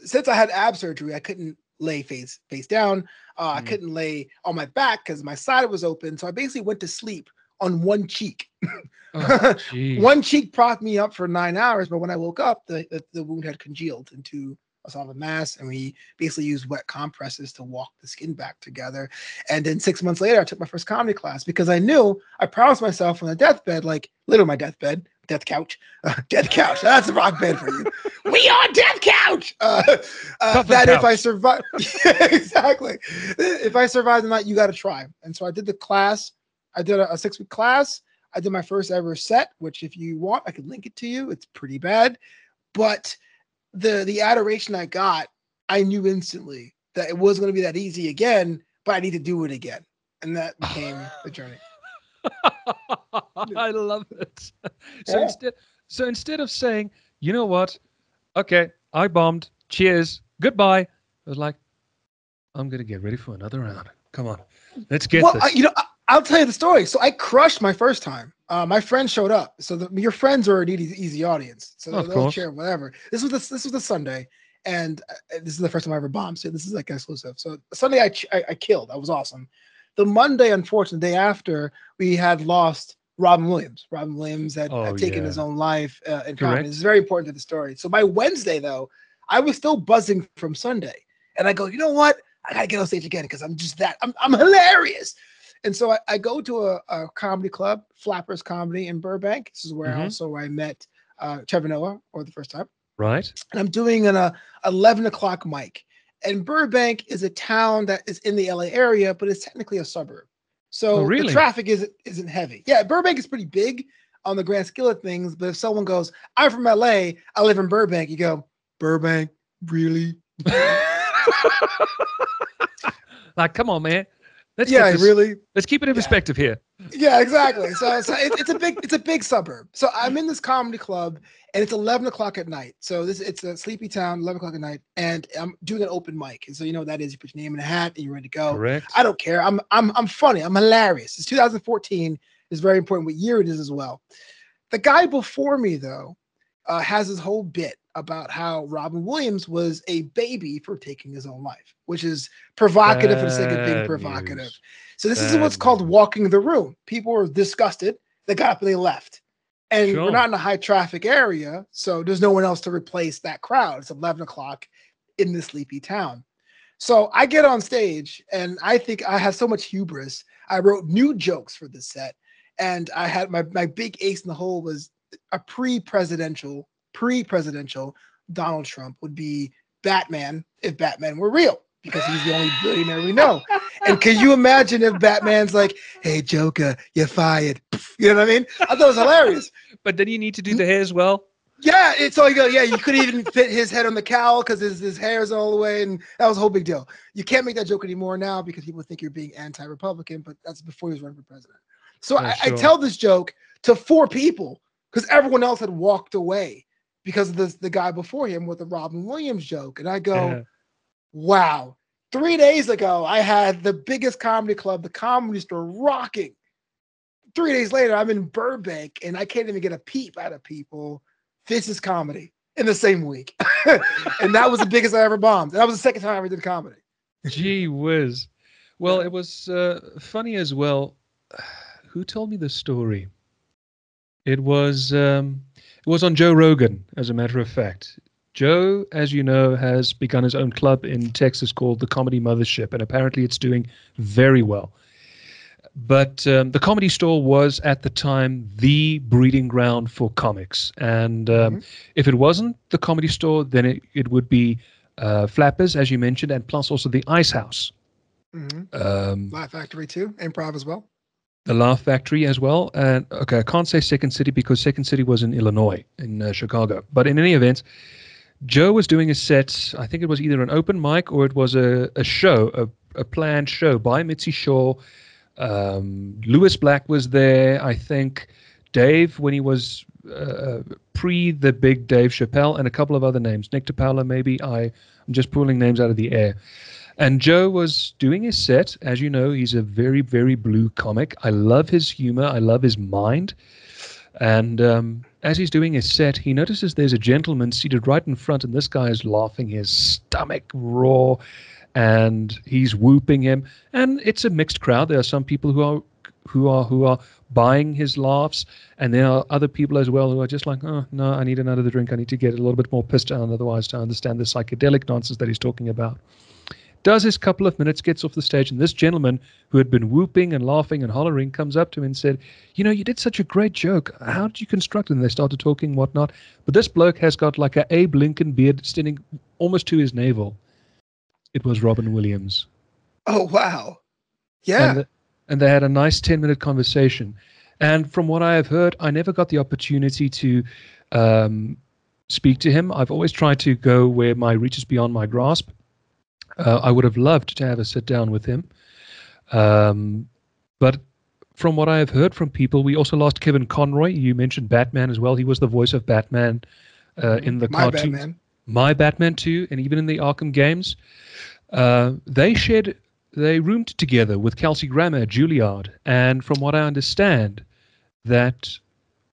since I had ab surgery, I couldn't lay face down. I couldn't lay on my back because my side was open. So I basically went to sleep on one cheek. Oh, one cheek propped me up for 9 hours, but when I woke up, the wound had congealed into a solid mass, and we basically used wet compresses to walk the skin back together. And then 6 months later, I took my first comedy class because I promised myself on the deathbed, like literally my deathbed, death couch. That's the rock bed for you. We on death couch. That couch. If I survive, exactly. If I survive the night, you got to try. And so I did the class. I did a 6-week class. I did my first ever set, which if you want, I could link it to you. It's pretty bad, but the adoration I got, I knew instantly that it wasn't going to be that easy again, but I need to do it again. And that became the journey. I love it. So instead of saying, you know what? Okay, I bombed. Cheers. Goodbye. I was like, I'm going to get ready for another round. Come on. Let's get this. I'll tell you the story. So I crushed my first time. My friends showed up. So your friends are an easy audience. So they'll share whatever. This was the Sunday, and this is the first time I ever bombed. So this is like exclusive. So Sunday I killed. That was awesome. The Monday, unfortunately, the day after, we had lost Robin Williams. Robin Williams had taken his own life in comedy. This is very important to the story. So by Wednesday, though, I was still buzzing from Sunday, and I go, you know what? I gotta get on stage again because I'm just that. I'm hilarious. And so I go to a comedy club, Flappers Comedy in Burbank. This is where also I met Trevor Noah for the first time. Right. And I'm doing an 11 o'clock mic. And Burbank is a town that is in the LA area, but it's technically a suburb. So the traffic isn't heavy. Yeah, Burbank is pretty big on the grand scale of things. But if someone goes, I'm from LA, I live in Burbank, you go, Burbank, really? Like, come on, man. Let's keep it in perspective here. Yeah, exactly. So it's a big suburb. So I'm in this comedy club, and it's 11 o'clock at night. So it's a sleepy town, 11 o'clock at night, and I'm doing an open mic. And so you know what that is. You put your name in a hat, and you're ready to go. Correct. I don't care. I'm funny. I'm hilarious. It's 2014. It's very important what year it is as well. The guy before me, though, has this whole bit about how Robin Williams was a baby for taking his own life, which is provocative for the sake of being provocative. So this is what's called walking the room. People were disgusted. They got up and they left. And we're not in a high traffic area, so there's no one else to replace that crowd. It's 11 o'clock in this sleepy town. So I get on stage, and I think I have so much hubris. I wrote new jokes for this set, and I had my big ace in the hole was a pre-presidential Donald Trump would be Batman if Batman were real, because he's the only billionaire we know. And can you imagine if Batman's like, hey, Joker, you're fired. You know what I mean? I thought it was hilarious. But then you need to do the hair as well. Yeah, it's all you go. Yeah, you couldn't even fit his head on the cowl because his hair's all the way, and that was a whole big deal. You can't make that joke anymore now because people think you're being anti-Republican, but that's before he was running for president. So I tell this joke to 4 people because everyone else had walked away because of the guy before him with the Robin Williams joke. And I go, wow. 3 days ago, I had the biggest comedy club, the Comedy Store, rocking. 3 days later, I'm in Burbank, and I can't even get a peep out of people. This is comedy in the same week. And that was the biggest I ever bombed. That was the second time I ever did comedy. Gee whiz. Well, it was funny as well. Who told me this story? It was on Joe Rogan, as a matter of fact. Joe, as you know, has begun his own club in Texas called the Comedy Mothership, and apparently it's doing very well. But the Comedy Store was, at the time, the breeding ground for comics. And if it wasn't the Comedy Store, then it would be Flappers, as you mentioned, and plus also the Ice House. Laugh Factory, too. Improv as well. The Laugh Factory as well. And okay, I can't say Second City because Second City was in Illinois, in Chicago. But in any event, Joe was doing a set. I think it was either an open mic or it was a show, a planned show by Mitzi Shaw. Lewis Black was there. I think Dave, when he was pre the big Dave Chappelle, and a couple of other names. Nick DiPaolo, maybe. I'm just pulling names out of the air. And Joe was doing his set. As you know, he's a very, very blue comic. I love his humor. I love his mind. And as he's doing his set, he notices there's a gentleman seated right in front, and this guy is laughing his stomach raw, and he's whooping him. And it's a mixed crowd. There are some people who are buying his laughs, and there are other people as well who are just like, oh no, I need another drink. I need to get a little bit more pissed down, otherwise to understand the psychedelic nonsense that he's talking about. Does his couple of minutes, gets off the stage, and this gentleman who had been whooping and laughing and hollering comes up to him and said, you know, you did such a great joke. How did you construct it? And they started talking, whatnot. But this bloke has got like a Abe Lincoln beard extending almost to his navel. It was Robin Williams. Oh, wow. Yeah. And they had a nice 10-minute conversation. And from what I have heard, I never got the opportunity to speak to him. I've always tried to go where my reach is beyond my grasp. I would have loved to have a sit down with him. But from what I have heard from people, we also lost Kevin Conroy. You mentioned Batman as well. He was the voice of Batman in the cartoons. Batman. My Batman too, and even in the Arkham games. They roomed together with Kelsey Grammer at Juilliard. And from what I understand, that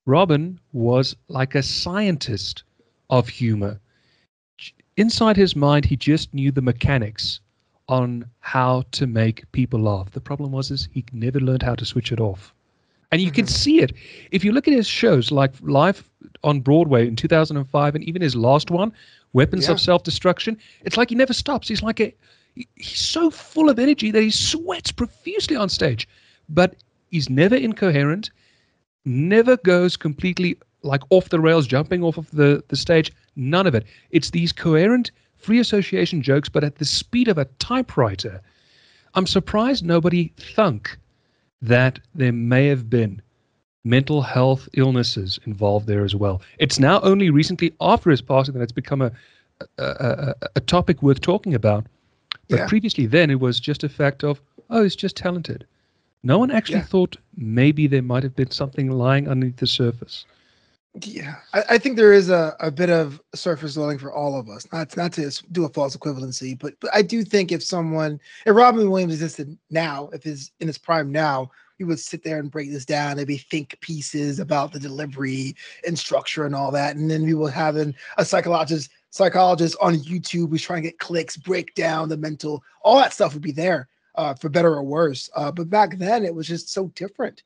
Robin was like a scientist of humor. Inside his mind, he just knew the mechanics on how to make people laugh. The problem was he never learned how to switch it off. And you can see it. If you look at his shows, like live on Broadway in 2005, and even his last one, Weapons of Self-Destruction, it's like he never stops. He's so full of energy that he sweats profusely on stage. But he's never incoherent, never goes completely like off the rails, jumping off of the stage. None of it. It's these coherent, free association jokes, but at the speed of a typewriter. I'm surprised nobody thunk that there may have been mental health illnesses involved there as well. It's now only recently after his passing that it's become a topic worth talking about. But previously then it was just a fact of, oh, he's just talented. No one actually thought maybe there might have been something lying underneath the surface. Yeah, I think there is a bit of surface learning for all of us. Not to do a false equivalency, but I do think if Robin Williams existed now, if he's in his prime now, we would sit there and break this down. Maybe think pieces about the delivery and structure and all that, and then we will have a psychologist on YouTube who's trying to get clicks, break down the mental, all that stuff would be there for better or worse. But back then it was just so different.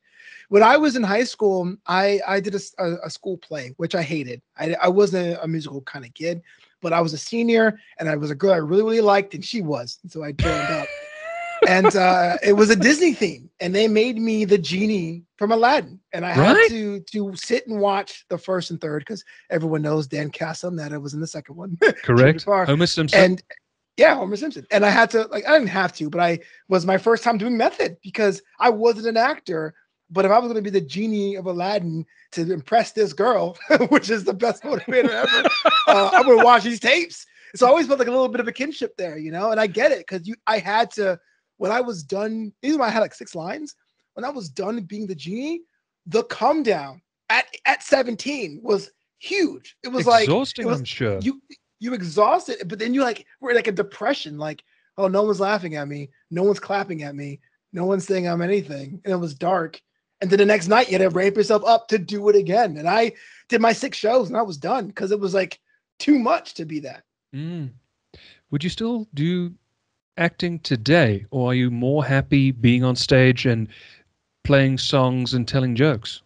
When I was in high school, I did a school play, which I hated. I wasn't a musical kind of kid, but I was a senior, and I was a girl I really, really liked, and she was. And so I joined up. And it was a Disney theme, and they made me the genie from Aladdin. And I had to sit and watch the first and third, because everyone knows Dan Castellaneta was in the second one. Correct. Homer Simpson. And Homer Simpson. And I had to, I didn't have to, but I was my first time doing method because I wasn't an actor. But if I was going to be the genie of Aladdin to impress this girl, which is the best motivator ever, I'm going to watch these tapes. So I always felt like a little bit of a kinship there, and I get it, because I had to, when I was done, even when I had like 6 lines, when I was done being the genie, the come down at 17 was huge. It was exhausting, like, I'm sure. You exhausted, but then we're like a depression, like, oh, no one's laughing at me. No one's clapping at me. No one's saying I'm anything. And it was dark. And then the next night, you had to ramp yourself up to do it again. And I did my 6 shows and I was done because it was like too much to be that. Would you still do acting today, or are you more happy being on stage and playing songs and telling jokes?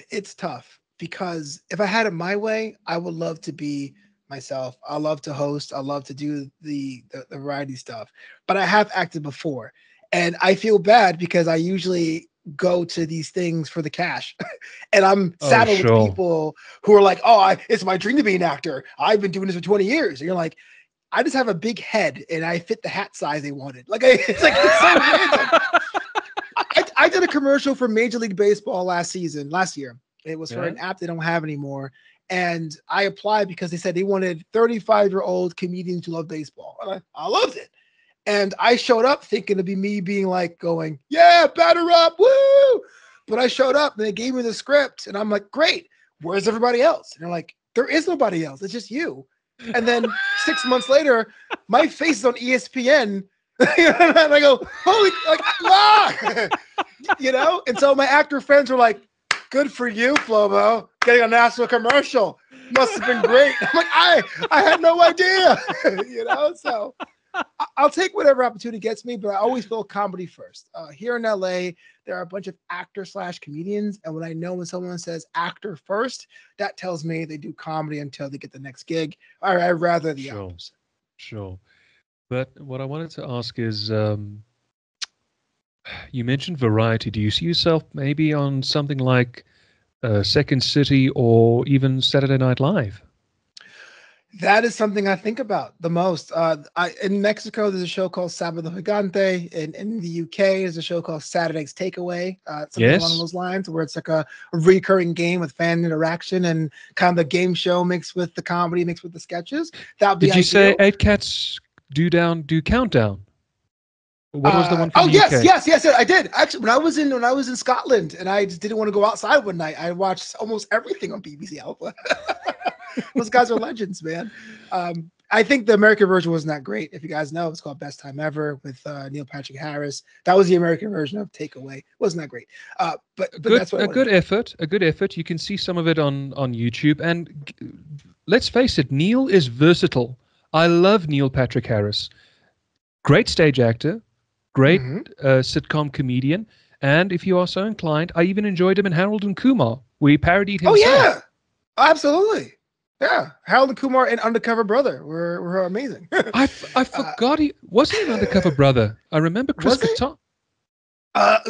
It's tough, because if I had it my way, I would love to be myself. I love to host. I love to do the variety stuff. But I have acted before, and I feel bad because I usually go to these things for the cash. And I'm saddled with people who are like, oh, it's my dream to be an actor. I've been doing this for 20 years. And you're like, I just have a big head and I fit the hat size they wanted. It's so random. I did a commercial for Major League Baseball last year. It was for an app they don't have anymore. And I applied because they said they wanted 35-year-old comedians who love baseball. And I loved it. And I showed up thinking it'd be me being like going, yeah, batter up, woo! But I showed up and they gave me the script and I'm like, great, where's everybody else? And they're like, there is nobody else. It's just you. And then 6 months later, my face is on ESPN. And I go, holy, like, ah! You know? And so my actor friends were like, good for you, Flobo, getting a national commercial. Must have been great. I'm like, I had no idea. You know? So I'll take whatever opportunity gets me, but I always feel comedy first. Here in LA, there are a bunch of actor/comedians. And when I know when someone says actor first, that tells me they do comedy until they get the next gig. Or I'd rather the opposite. Sure. But what I wanted to ask is, you mentioned variety. Do you see yourself maybe on something like Second City or even Saturday Night Live? That is something I think about the most. In Mexico, there's a show called Sábado Gigante. In the UK, there's a show called Saturday's Takeaway. Something along those lines, where it's like a recurring game with fan interaction and kind of the game show mixed with the comedy, mixed with the sketches. That would be. Did you say 8 Cats do Countdown? What was the one from the UK? Yes, I did. Actually, when I was in Scotland and I just didn't want to go outside one night, I watched almost everything on BBC Alpha. Those guys are legends, man. I think the American version wasn't that great. If you guys know, it's called Best Time Ever with Neil Patrick Harris. That was the American version of Takeaway. Wasn't that great? But that's what a good effort. You can see some of it on YouTube. And let's face it, Neil is versatile. I love Neil Patrick Harris. Great stage actor, great sitcom comedian. And if you are so inclined, I even enjoyed him in Harold and Kumar, where he parodied himself. Oh, yeah. Absolutely. Yeah. Harold and Kumar and Undercover Brother were amazing. I forgot he wasn't an Undercover Brother. I remember Chris Kattan.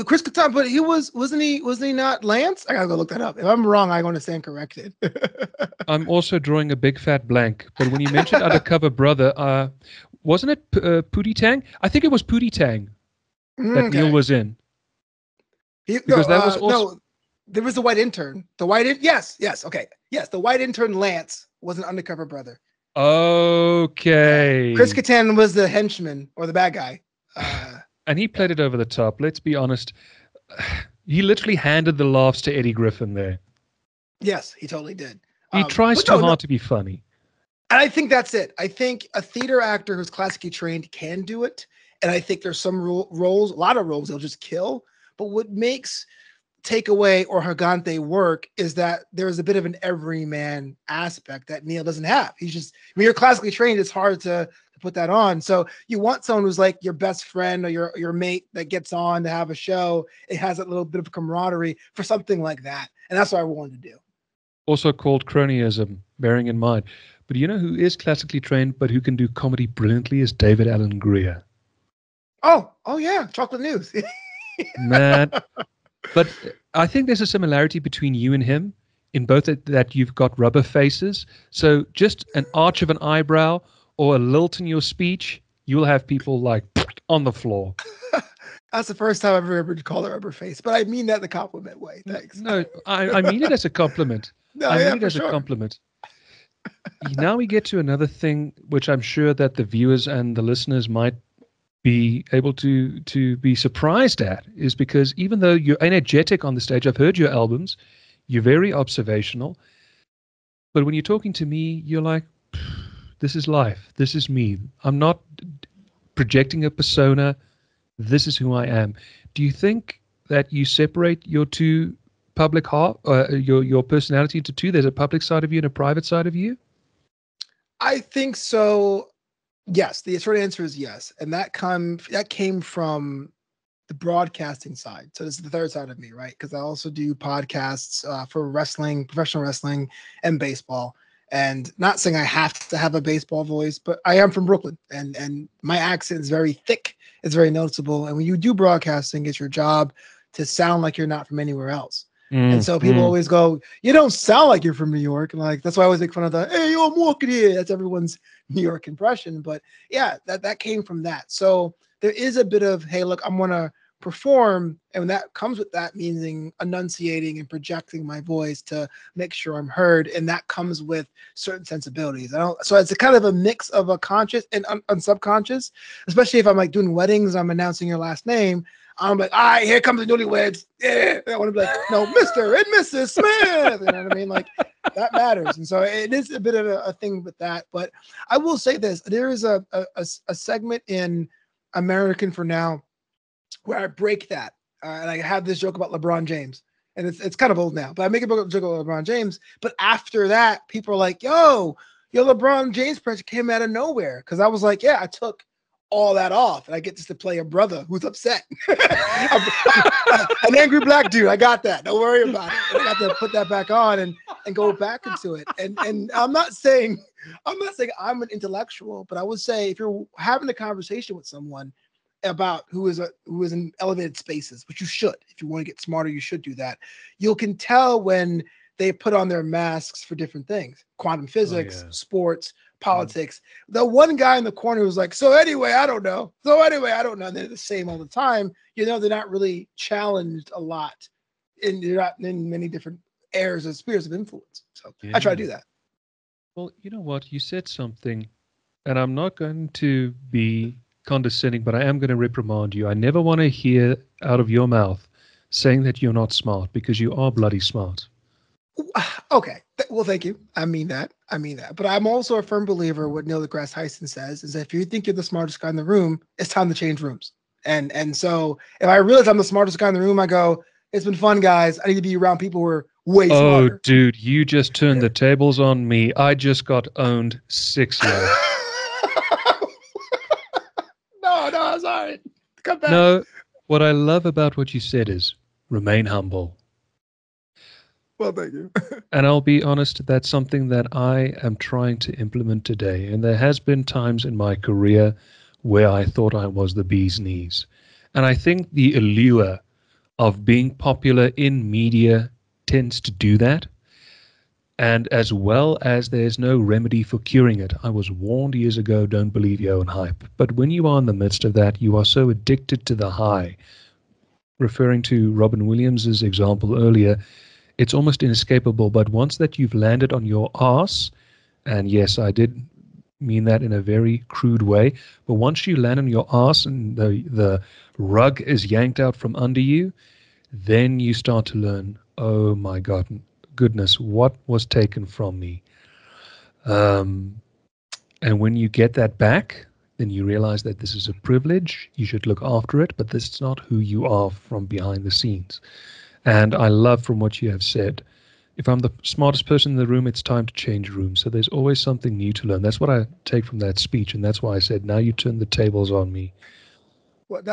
Chris Kattan, but wasn't he not Lance? I gotta go look that up. If I'm wrong, I'm going to stand corrected. I'm also drawing a big fat blank. But when you mentioned Undercover Brother, wasn't it Pootie Tang? I think it was Pootie Tang that Neil was in. Because that was also... No, there was the white intern. Yes, okay. Yes, the white intern Lance was an Undercover Brother. Okay. Chris Kattan was the henchman or the bad guy. And he played it over the top. Let's be honest. He literally handed the laughs to Eddie Griffin there. Yes, he totally did. He tries too hard to be funny. And I think that's it. I think a theater actor who's classically trained can do it. And I think there's some roles, a lot of roles they'll just kill. But what makes Takeaway or Gigante work is that there's a bit of an everyman aspect that Neil doesn't have. He's just, when you're classically trained, it's hard to put that on. So you want someone who's like your best friend or your mate that gets on to have a show. It has that little bit of camaraderie for something like that. And that's what I wanted to do. Also called cronyism, bearing in mind. But you know who is classically trained but who can do comedy brilliantly is David Alan Grier. Oh yeah. Chocolate News. Man. But I think there's a similarity between you and him in both that you've got rubber faces. So just an arch of an eyebrow or a lilt in your speech, you'll have people like on the floor. That's the first time I've ever heard you call it rubber face, but I mean that in a compliment way. Thanks. No, I mean it as a compliment. I mean it as a compliment. Now we get to another thing, which I'm sure that the viewers and the listeners might be able to be surprised at, is because even though you're energetic on the stage, I've heard your albums, you're very observational, but when you're talking to me, you're like, this is life. This is me. I'm not projecting a persona. This is who I am. Do you think that you separate your two public your personality into two? There's a public side of you and a private side of you? I think so. Yes, the short answer is yes, and that came from the broadcasting side. So this is the third side of me, right? Because I also do podcasts for wrestling, professional wrestling, and baseball. And not saying I have to have a baseball voice, but I am from Brooklyn, and my accent is very thick. It's very noticeable. And when you do broadcasting, it's your job to sound like you're not from anywhere else. And so people always go, you don't sound like you're from New York. And like, that's why I always make fun of the, hey, yo, I'm walking here. That's everyone's New York impression. But yeah, that came from that. So there is a bit of, hey, look, I'm going to perform. And when that comes with that, meaning enunciating and projecting my voice to make sure I'm heard. And that comes with certain sensibilities. So it's a kind of a mix of a conscious and subconscious, especially if I'm like doing weddings, I'm announcing your last name. I'm like, all right, here comes the newlyweds. Yeah. I want to be like, no, Mr. and Mrs. Smith. You know what I mean? Like, That matters. And so it is a bit of a thing with that. But I will say this, there is a segment in American for Now where I break that. And I have this joke about LeBron James. And it's kind of old now, but I make a joke about LeBron James. But after that, people are like, yo, LeBron James pressure came out of nowhere. Because I was like, yeah, I took all that off. And I get to play a brother who's upset. An angry black dude. I got that. Don't worry about it. And I got to put that back on and go back into it. And I'm not saying I'm an intellectual, but I would say if you're having a conversation with someone about who is in elevated spaces, which you should. If you want to get smarter, you should do that. You can tell when they put on their masks for different things: quantum physics, sports, politics. The one guy in the corner was like, so anyway, I don't know. And they're the same all the time. They're not really challenged a lot, and they're not in many different areas or spheres of influence. So I try to do that. Well, you know what? You said something, and I'm not going to be condescending, but I am going to reprimand you. I never want to hear out of your mouth saying that you're not smart, because you are bloody smart. Okay. Well, thank you. I mean that. But I'm also a firm believer what Neil deGrasse Tyson says is that if you think you're the smartest guy in the room, it's time to change rooms. And so if I realize I'm the smartest guy in the room, I go, it's been fun, guys. I need to be around people who are way smarter. Oh, dude, you just turned the tables on me. I just got owned 6-0. No, sorry. Come back. No, what I love about what you said is remain humble. Well, thank you. And I'll be honest, that's something that I am trying to implement today. And there has been times in my career where I thought I was the bee's knees. And I think the allure of being popular in media tends to do that. And as well as there's no remedy for curing it, I was warned years ago, don't believe your own hype. But when you are in the midst of that, you are so addicted to the high. Referring to Robin Williams' example earlier, it's almost inescapable. But once that you've landed on your arse, and yes, I did mean that in a very crude way, but once you land on your arse and the rug is yanked out from under you, then you start to learn, oh my goodness, what was taken from me? And when you get that back, then you realize that this is a privilege. You should look after it, but this is not who you are from behind the scenes. And I love from what you have said, if I'm the smartest person in the room, it's time to change rooms. So there's always something new to learn. That's what I take from that speech. And that's why I said, now you turn the tables on me. Well,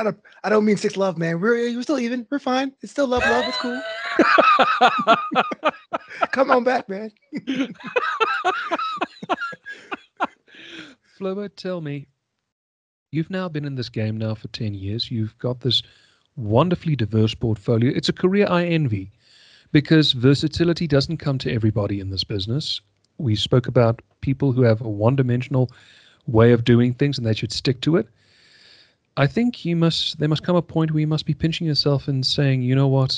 I don't mean 6 love, man. We're still even. We're fine. It's still love. It's cool. Come on back, man. Flobo, tell me, you've now been in this game now for 10 years. You've got this wonderfully diverse portfolio. It's a career I envy, because versatility doesn't come to everybody in this business. We spoke about people who have a one-dimensional way of doing things and they should stick to it. I think there must come a point where you must be pinching yourself and saying, you know what,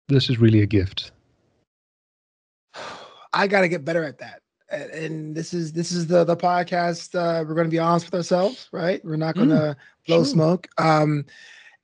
this is really a gift. I got to get better at that. And this is the podcast. We're going to be honest with ourselves, right? We're not going to blow smoke.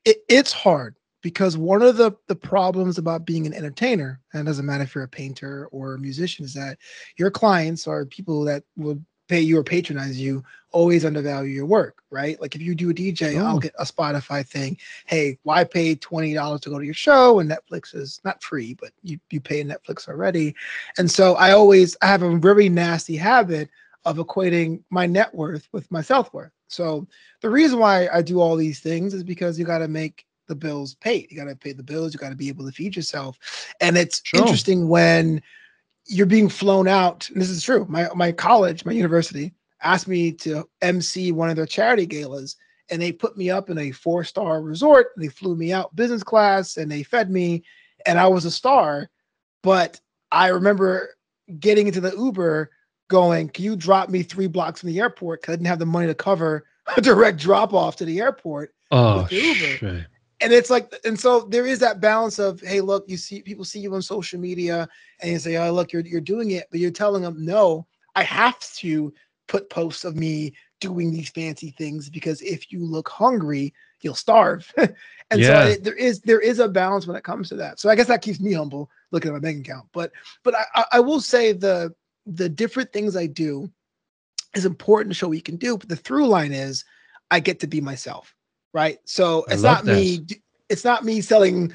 It's hard, because one of the problems about being an entertainer, and it doesn't matter if you're a painter or a musician, is that your clients are people that will pay you or patronize you always undervalue your work, right? Like if you do a DJ, I'll get a Spotify thing. Hey, why pay $20 to go to your show? And Netflix is not free, but you pay Netflix already. And so I have a very nasty habit of equating my net worth with my self-worth. So the reason why I do all these things is because you got to make the bills paid. You got to pay the bills. You got to be able to feed yourself. And it's interesting when you're being flown out. And this is true. My college, my university asked me to emcee one of their charity galas, and they put me up in a 4-star resort. And they flew me out business class and they fed me, and I was a star. But I remember getting into the Uber going, can you drop me 3 blocks from the airport? Because I didn't have the money to cover a direct drop off to the airport with the Uber. Shit. And it's like, and so there is that balance of, hey, look, people see you on social media and you say, oh, look, you're doing it, but you're telling them, no, I have to put posts of me doing these fancy things, because if you look hungry, you'll starve. And so Yeah. there is a balance when it comes to that. So I guess that keeps me humble looking at my bank account. But I will say the different things I do is important to show what you can do. But the through line is I get to be myself, right? So I love that. it's not me selling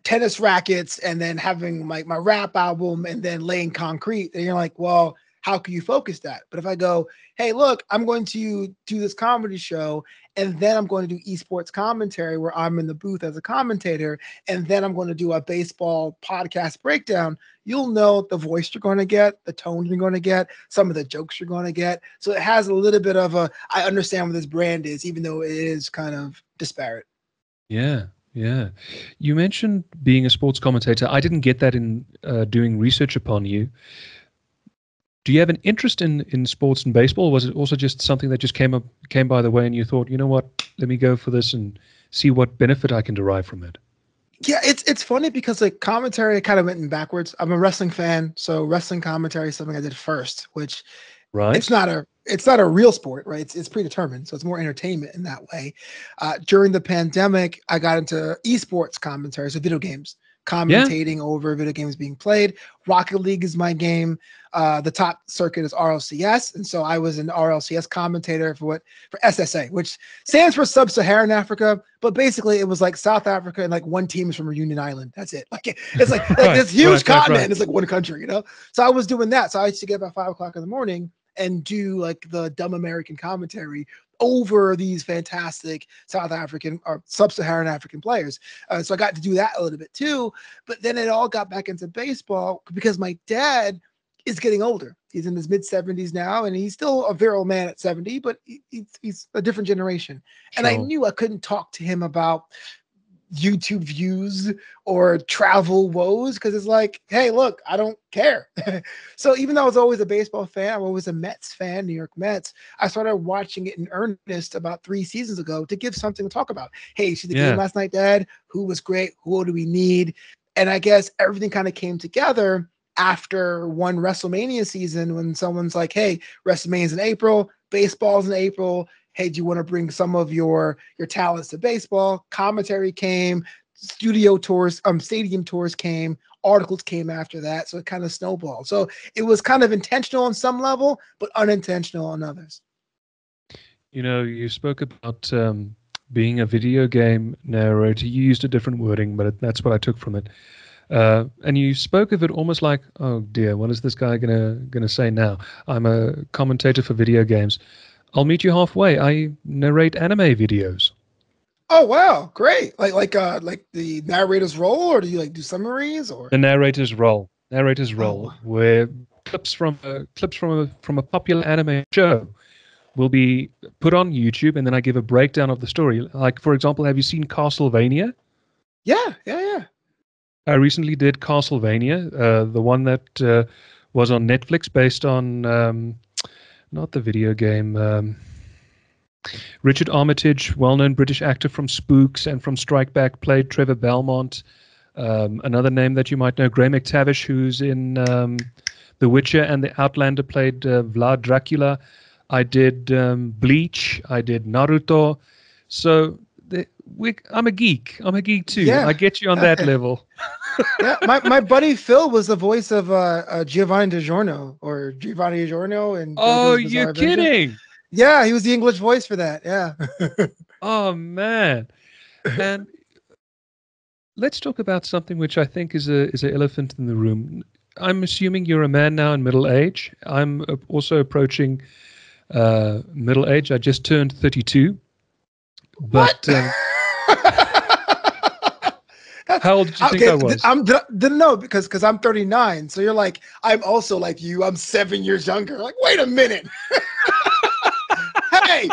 tennis rackets and then having my rap album and then laying concrete. And you're like, well, how can you focus that? But if I go, hey, look, I'm going to do this comedy show, and then I'm going to do esports commentary where I'm in the booth as a commentator, and then I'm going to do a baseball podcast breakdown, you'll know the voice you're going to get, the tone you're going to get, some of the jokes you're going to get. So it has a little bit of I understand what this brand is, even though it is kind of disparate. Yeah. Yeah. You mentioned being a sports commentator. I didn't get that in doing research upon you. Do you have an interest in sports and baseball? Or was it also just something that just came by the way and you thought, you know what, let me go for this and see what benefit I can derive from it? Yeah, it's funny because like commentary kind of went in backwards. I'm a wrestling fan, so wrestling commentary is something I did first, which Right? it's not a real sport, right? It's predetermined, so it's more entertainment in that way. During the pandemic, I got into esports commentary, so video games, Yeah. commentating over video games being played. Rocket League is my game. The top circuit is RLCS, and so I was an RLCS commentator for SSA, which stands for Sub-Saharan Africa, but basically it was like South Africa and like one team is from Reunion Island. That's it. Like it's like Right, this huge continent. right. It's like one country, you know. So I was doing that. So I used to get up at 5 o'clock in the morning and do like the dumb American commentary over these fantastic South African or Sub-Saharan African players. So I got to do that a little bit too. But then it all got back into baseball because my dad is getting older. He's in his mid 70s now, and he's still a virile man at 70, but he's a different generation. And I Sure. knew I couldn't talk to him about YouTube views or travel woes because it's like, hey, look, I don't care. So even though I was always a baseball fan, I was always a Mets fan, New York Mets, I started watching it in earnest about 3 seasons ago to give something to talk about. Hey, see the game Yeah. last night, Dad? Who was great? Who do we need? And I guess everything kind of came together after one WrestleMania season when someone's like, hey, WrestleMania's in April, baseball's in April. Hey, do you want to bring some of your talents to baseball? Commentary came, studio tours, stadium tours came, articles came after that. So it kind of snowballed. So it was kind of intentional on some level, but unintentional on others. You know, you spoke about being a video game narrator. You used a different wording, but that's what I took from it. And you spoke of it almost like, oh dear, what is this guy gonna say now? I'm a commentator for video games. I'll meet you halfway. I narrate anime videos. Oh wow, great! Like the narrator's role, or do you like do summaries or? The narrator's Oh, role, wow. where clips from a popular anime show will be put on YouTube, and then I give a breakdown of the story. Like, for example, have you seen Castlevania? Yeah. I recently did Castlevania, the one that was on Netflix, based on not the video game. Richard Armitage, well-known British actor from Spooks and from Strike Back, played Trevor Belmont. Another name that you might know, Graham McTavish, who's in The Witcher and The Outlander, played Vlad Dracula. I did Bleach. I did Naruto. So I'm a geek. I'm a geek too. Yeah. I get you on that level. Yeah, my buddy Phil was the voice of Giovanni DiGiorno or Giovanni DiGiorno in Oh, JoJo's you're Bizarre Adventure. kidding. Yeah, he was the English voice for that. Yeah. Oh, man. And let's talk about something which I think is an elephant in the room. I'm assuming you're a man now in middle age. I'm also approaching middle age. I just turned 32. What? But how old did you think okay. I was? Didn't know because I'm 39. So you're like, I'm also like you. I'm 7 years younger. Like, wait a minute. Hey.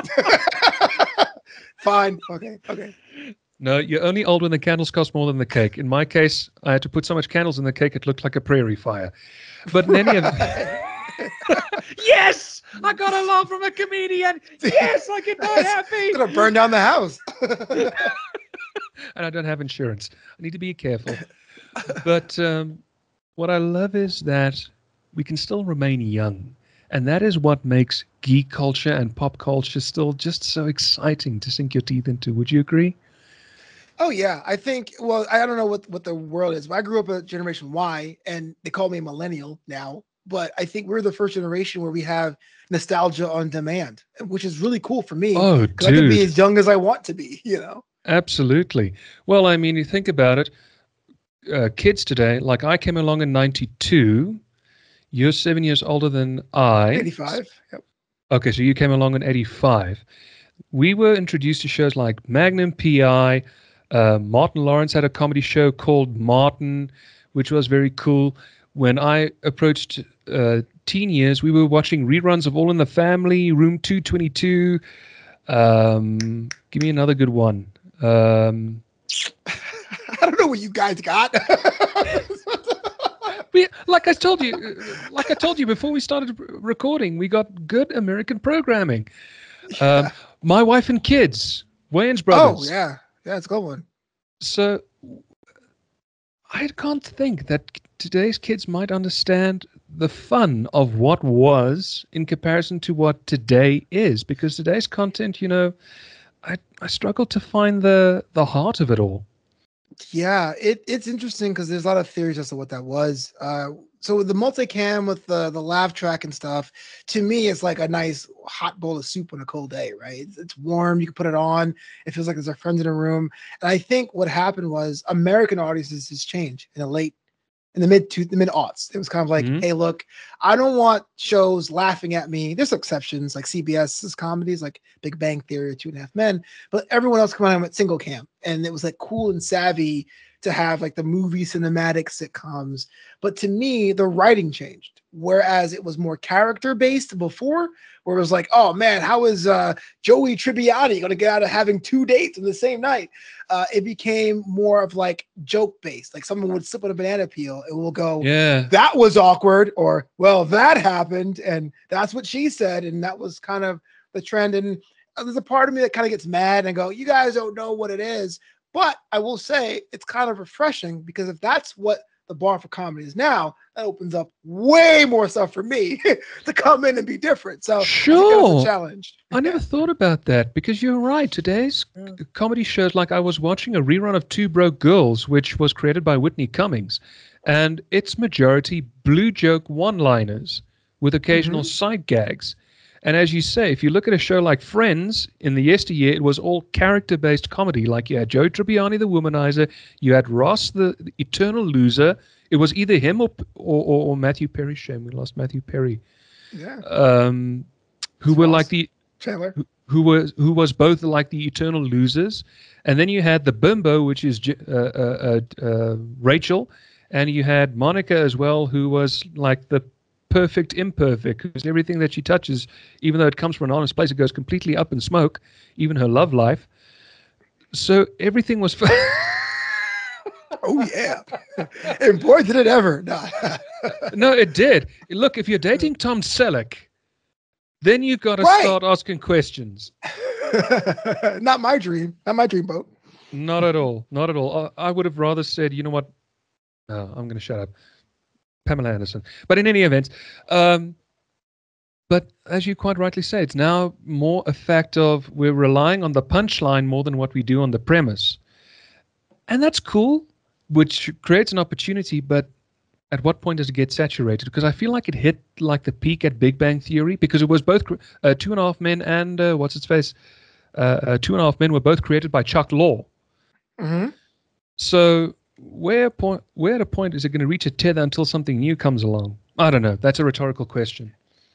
Fine. Okay. No, you're only old when the candles cost more than the cake. In my case, I had to put so much candles in the cake it looked like a prairie fire. But in any event, yes, I got a laugh from a comedian. Yes, I get that happy. Gonna burn down the house. And I don't have insurance. I need to be careful. But what I love is that we can still remain young. And that is what makes geek culture and pop culture still just so exciting to sink your teeth into. Would you agree? Oh yeah, I think. Well, I don't know what the world is, but I grew up at Generation Y, and they call me a millennial now. But I think we're the first generation where we have nostalgia on demand, which is really cool for me Oh, because I can be dude, as young as I want to be. You know, absolutely. Well, I mean, you think about it, kids today, like I came along in 92, you're 7 years older than I. 85. Yep. Okay, so you came along in 85. We were introduced to shows like Magnum PI. Martin Lawrence had a comedy show called Martin, which was very cool. When I approached teen years, we were watching reruns of All in the Family, Room 222. Give me another good one. I don't know what you guys got. Like I told you before we started recording, we got good American programming. Yeah. My Wife and Kids, Wayans Oh Brothers. yeah, it's a good one. So I can't think that today's kids might understand the fun of what was in comparison to what today is, because today's content, I struggle to find the heart of it all. Yeah, it's interesting because there's a lot of theories as to what that was. So the multicam with the laugh track and stuff, to me, it's like a nice hot bowl of soup on a cold day, right? It's warm. You can put it on. It feels like there's a friend in the room. And I think what happened was American audiences has changed in the mid aughts. It was kind of like, Mhm. hey, look, I don't want shows laughing at me. There's exceptions like CBS's comedies, like Big Bang Theory or Two and a Half Men, but everyone else coming on with single cam, and it was like cool and savvy to have like the movie cinematic sitcoms. But to me, the writing changed. Whereas it was more character based before, where it was like, oh man, how is Joey Tribbiani going to get out of having 2 dates in the same night? It became more of like joke based. Like someone would slip on a banana peel and we'll go, Yeah. that was awkward, or well, that happened, and that's what she said, and that was kind of the trend. And there's a part of me that kind of gets mad and go, you guys don't know what it is. But I will say it's kind of refreshing because if that's what the bar for comedy is now, that opens up way more stuff for me to come in and be different. So I think that was a Sure. challenge. I never thought about that because you're right. Today's comedy shows, like I was watching a rerun of Two Broke Girls, which was created by Whitney Cummings, and it's majority blue joke one-liners with occasional Mhm. side gags. And as you say, if you look at a show like Friends, in the yesteryear, it was all character-based comedy. Like you had Joe Tribbiani, the womanizer, you had Ross, the eternal loser. It was either him or Matthew Perry. Shame we lost Matthew Perry. Yeah. Who It's were like Ross the Chandler. who was both like the eternal losers, and then you had the bimbo, which is Rachel, and you had Monica as well, who was like the perfect imperfect, because everything that she touches, even though it comes from an honest place, it goes completely up in smoke, even her love life. So everything was Oh yeah. And boy did it ever. No. no, it did. Look, if you're dating Tom Selleck, then you've got to Right. start asking questions. Not my dream. Not my dream boat. Not at all. Not at all. I would have rather said, you know what? No, I'm going to shut up. Pamela Anderson. But in any event, but as you quite rightly say, it's now more a fact of we're relying on the punchline more than what we do on the premise. And that's cool, which creates an opportunity, but at what point does it get saturated? Because I feel like it hit like the peak at Big Bang Theory, because it was both Two and a Half Men and what's its face? Two and a Half Men were both created by Chuck Lorre. Mm-hmm. So where at a point is it going to reach a tether until something new comes along? I don't know. That's a rhetorical question.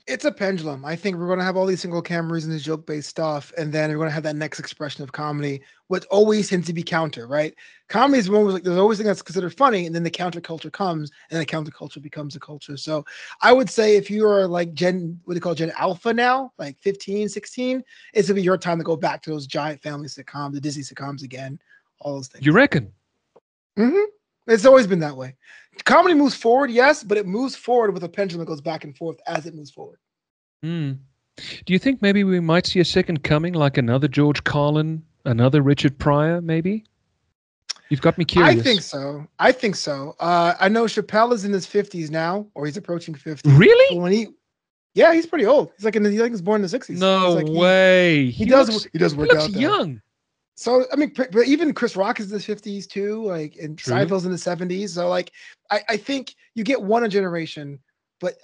It's a pendulum. I think we're going to have all these single cameras and this joke based stuff, and then we're going to have that next expression of comedy, what always tends to be counter, right? Comedy is always like there's always thing that's considered funny, and then the counterculture comes, and the counterculture becomes a culture. So I would say if you are like what do you call Gen Alpha now, like 15, 16, it's going to be your time to go back to those giant family sitcoms, the Disney sitcoms again, all those things. You reckon? Mm-hmm. It's always been that way. Comedy moves forward, yes, but it moves forward with a pendulum that goes back and forth as it moves forward. Mm. Do you think maybe we might see a second coming, like another George Carlin, another Richard Pryor, maybe? You've got me curious. I think so. I know Chappelle is in his 50s now, or he's approaching 50. Really? But Yeah, he's pretty old. He's like he was born in the 60s. No Like way. He does work looks out though. young. So I mean, but even Chris Rock is in the 50s too, like, and True. Seinfeld's in the 70s. So like, I think you get one a generation, but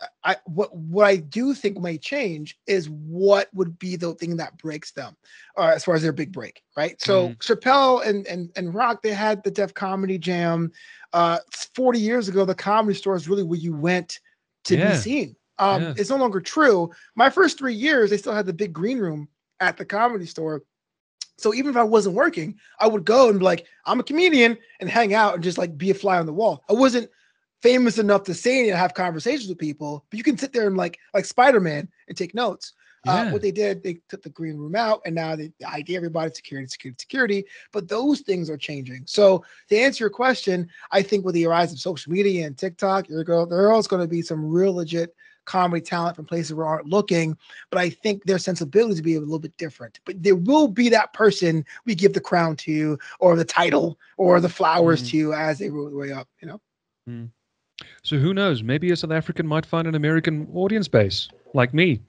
what I do think may change is what would be the thing that breaks them, as far as their big break, right? So Chappelle and Rock, they had the Def Comedy Jam. 40 years ago, the Comedy Store is really where you went to be seen. It's no longer true. My first 3 years, they still had the big green room at the Comedy Store. So even if I wasn't working, I would go and be like, I'm a comedian, and hang out and just like be a fly on the wall. I wasn't famous enough to say anything and have conversations with people, but you can sit there and like Spider-Man and take notes. What they did, they took the green room out, and now they ID everybody, security. But those things are changing. So to answer your question, I think with the rise of social media and TikTok, there is going to be some real legit comedy talent from places where aren't looking, but I think their sensibilities will be a little bit different. But there will be that person we give the crown to, or the title, or the flowers to as they roll their way up, you know? So who knows? Maybe a South African might find an American audience base, like me.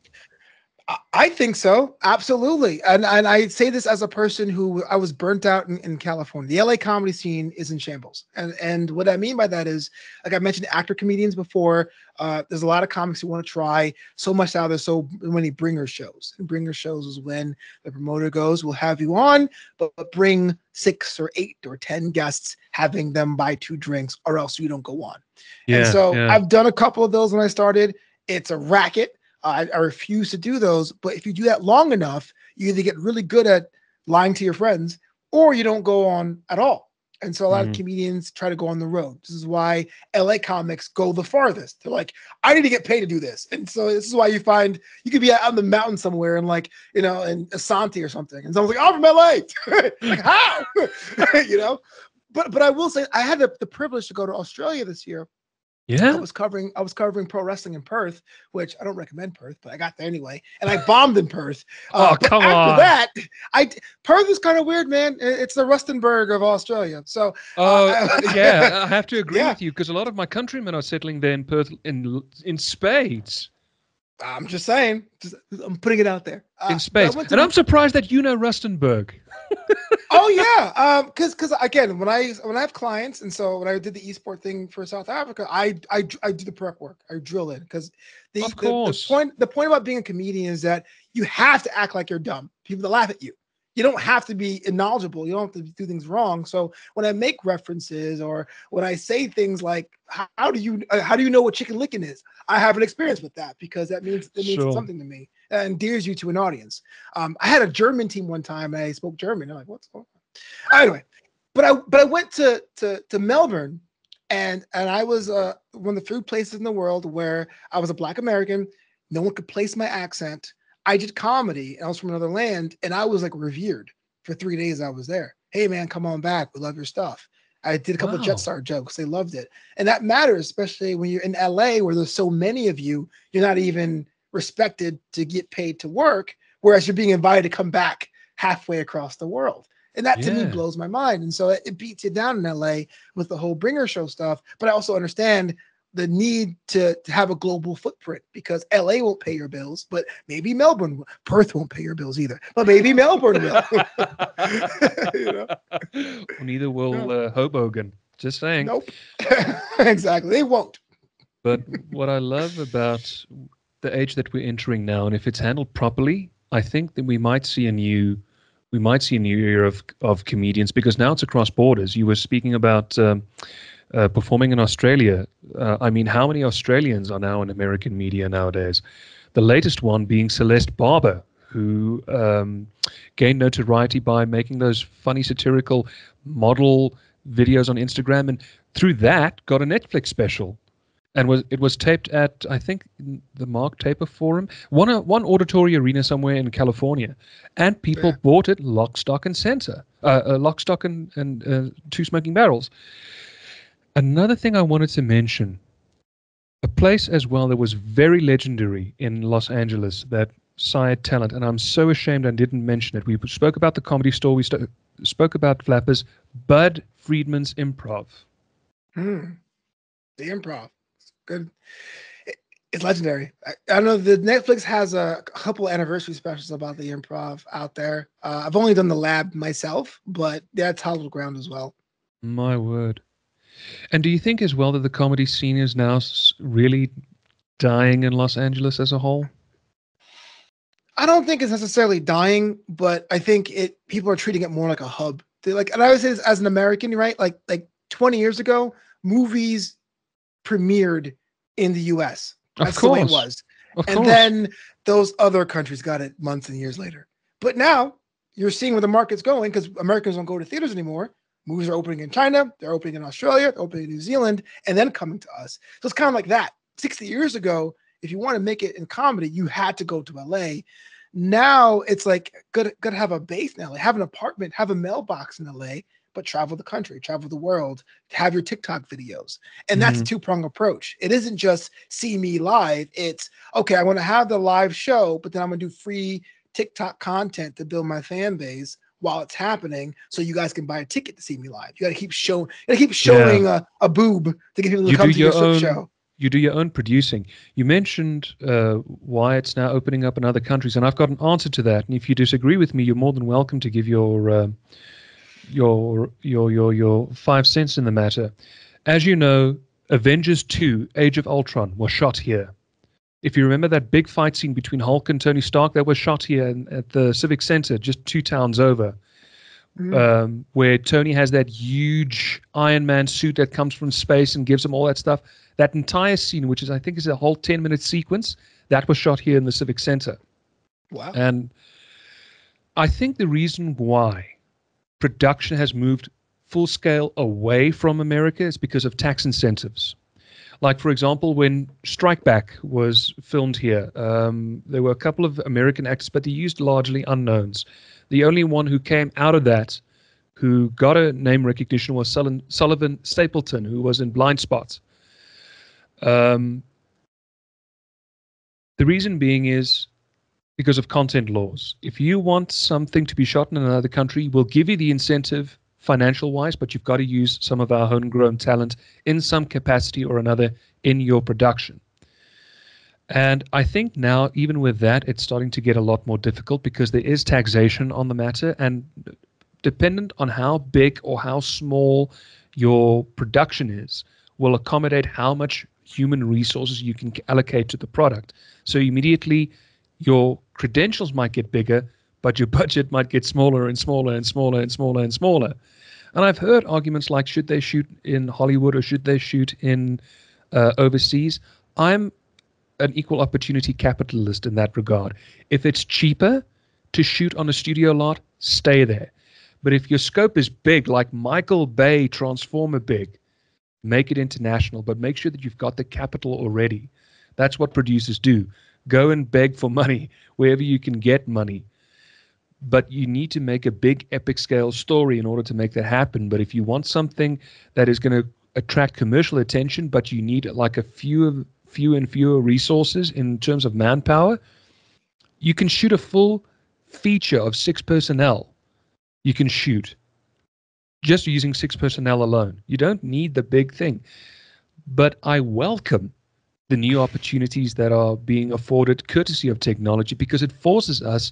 I think so. Absolutely. And I say this as a person who I was burnt out in California. The LA comedy scene is in shambles. And what I mean by that is, like I mentioned, actor comedians before, there's a lot of comics who want to try so much now. There's so many bringer shows. And bringer shows is when the promoter goes, we'll have you on, but bring 6 or 8 or 10 guests, having them buy 2 drinks, or else you don't go on. And so I've done a couple of those when I started. It's a racket. I refuse to do those. But if you do that long enough, you either get really good at lying to your friends, or you don't go on at all. And so a lot of comedians try to go on the road. This is why LA comics go the farthest. They're like, I need to get paid to do this. And so this is why you find you could be out on the mountain somewhere in like, in Asante or something. And someone's like, I'm from LA. Like, how? But I will say I had the privilege to go to Australia this year. Yeah, I was covering pro wrestling in Perth, which I don't recommend Perth, but I got there anyway, and I bombed in Perth. Come on! After that, Perth is kind of weird, man. It's the Rustenburg of Australia. So, I have to agree with you, because a lot of my countrymen are settling there in Perth in spades. I'm just saying, I'm putting it out there. In spades, and I'm surprised that you know Rustenburg. Oh yeah, because again, when I have clients, and so when I did the esport thing for South Africa, I do the prep work. I drill in, because the point about being a comedian is that you have to act like you're dumb. People laugh at you. You don't have to be knowledgeable. You don't have to do things wrong. So when I make references, or when I say things like, how do you know what chicken licking is? I have an experience with that, because it means something to me. That endears you to an audience. I had a German team one time, and I spoke German. I'm like, what's going on? Anyway, but I went to Melbourne, and I was one of the few places in the world where I was a Black American. No one could place my accent. I did comedy, and I was from another land, and I was like revered for 3 days I was there. Hey man, come on back. We love your stuff. I did a couple of Jetstar jokes. They loved it. And that matters, especially when you're in LA, where there's so many of you, you're not even respected to get paid to work, whereas you're being invited to come back halfway across the world. And that to me blows my mind. And so it beats you down in LA with the whole bringer show stuff. But I also understand the need to have a global footprint, because LA won't pay your bills, but maybe Melbourne, Perth won't pay your bills either, but maybe Melbourne will. Neither will Hoboken. Just saying. Nope. Exactly. They won't. But what I love about the age that we're entering now, and if it's handled properly, I think that we might see a new era of comedians, because now it's across borders. You were speaking about performing in Australia. I mean, how many Australians are now in American media nowadays? The latest one being Celeste Barber, who gained notoriety by making those funny satirical model videos on Instagram, and through that got a Netflix special. And it was taped at, I think, the Mark Taper Forum, one auditory arena somewhere in California, and people bought it lock, stock, and lock, stock, and 2 smoking barrels. Another thing I wanted to mention, a place as well that was very legendary in Los Angeles that sired talent, and I'm so ashamed I didn't mention it. We spoke about the Comedy Store, we spoke about Flappers, Bud Friedman's Improv. The Improv. Good. It's legendary. I know the Netflix has a couple anniversary specials about the improv out there. I've only done the lab myself, but that's Hollow Ground as well. My word. And do you think as well that the comedy scene is now really dying in Los Angeles as a whole? I don't think it's necessarily dying, but I think people are treating it more like a hub. And I would say this as an American, right? Like 20 years ago, movies premiered in the US. Of That's the way it course. was. Of And course. then those other countries got it months and years later. But now you're seeing where the market's going because Americans don't go to theaters anymore. Movies are opening in China, they're opening in Australia, they're opening in New Zealand, and then coming to us. So it's kind of like that. 60 years ago, if you want to make it in comedy, you had to go to LA. Now it's like good to have a base in LA, have an apartment, have a mailbox in LA, but travel the country, travel the world, have your TikTok videos. And that's a two-pronged approach. It isn't just see me live. It's, okay, I want to have the live show, but then I'm going to do free TikTok content to build my fan base while it's happening so you guys can buy a ticket to see me live. You got to keep showing a boob to get people to come to your show. You do your own producing. You mentioned why it's now opening up in other countries, and I've got an answer to that. And if you disagree with me, you're more than welcome to give your 5 cents in the matter. As you know, Avengers 2, Age of Ultron was shot here. If you remember that big fight scene between Hulk and Tony Stark, that was shot here at the Civic Center, just 2 towns over, where Tony has that huge Iron Man suit that comes from space and gives him all that stuff. That entire scene, which I think is a whole 10-minute sequence, that was shot here in the Civic Center. Wow. And I think the reason why production has moved full scale away from America is because of tax incentives. Like, for example, when Strike Back was filmed here, there were a couple of American actors, but they used largely unknowns. The only one who came out of that, who got a name recognition, was Sullivan Stapleton, who was in Blind Spot. The reason being is because of content laws. If you want something to be shot in another country, we'll give you the incentive financial-wise, but you've got to use some of our homegrown talent in some capacity or another in your production. And I think now, even with that, it's starting to get a lot more difficult because there is taxation on the matter, and dependent on how big or how small your production is, will accommodate how much human resources you can allocate to the product. So immediately, your credentials might get bigger, but your budget might get smaller and smaller and smaller and smaller and smaller. And I've heard arguments like, should they shoot in Hollywood or should they shoot in overseas? I'm an equal opportunity capitalist in that regard. If it's cheaper to shoot on a studio lot, stay there. But if your scope is big, like Michael Bay Transformer big, make it international, but make sure that you've got the capital already. That's what producers do. Go and beg for money wherever you can get money. But you need to make a big epic scale story in order to make that happen. But if you want something that is going to attract commercial attention, but you need like a few and fewer resources in terms of manpower, you can shoot a full feature of 6 personnel. You can shoot just using 6 personnel alone. You don't need the big thing. But I welcome the new opportunities that are being afforded courtesy of technology because it forces us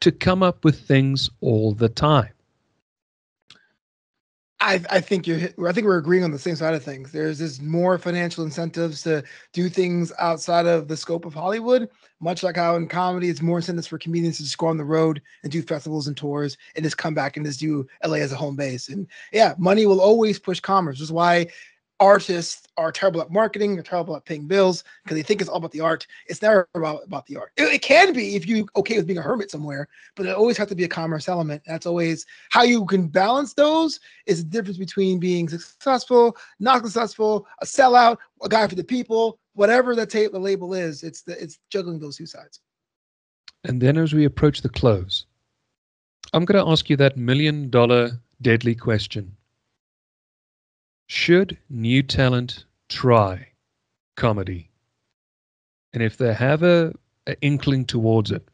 to come up with things all the time. I think we're agreeing on the same side of things. There's this more financial incentives to do things outside of the scope of Hollywood, much like how in comedy it's more incentives for comedians to just go on the road and do festivals and tours and just come back and just do LA as a home base. And yeah, money will always push commerce. Which is why artists are terrible at marketing, they're terrible at paying bills because they think it's all about the art. It's never about the art. It can be if you're okay with being a hermit somewhere, but it always has to be a commerce element. That's always how you can balance those is the difference between being successful, not successful, a sellout, a guy for the people, whatever the label is, it's juggling those two sides. And then as we approach the close, I'm going to ask you that $1 million deadly question. Should new talent try comedy? And if they have an inkling towards it,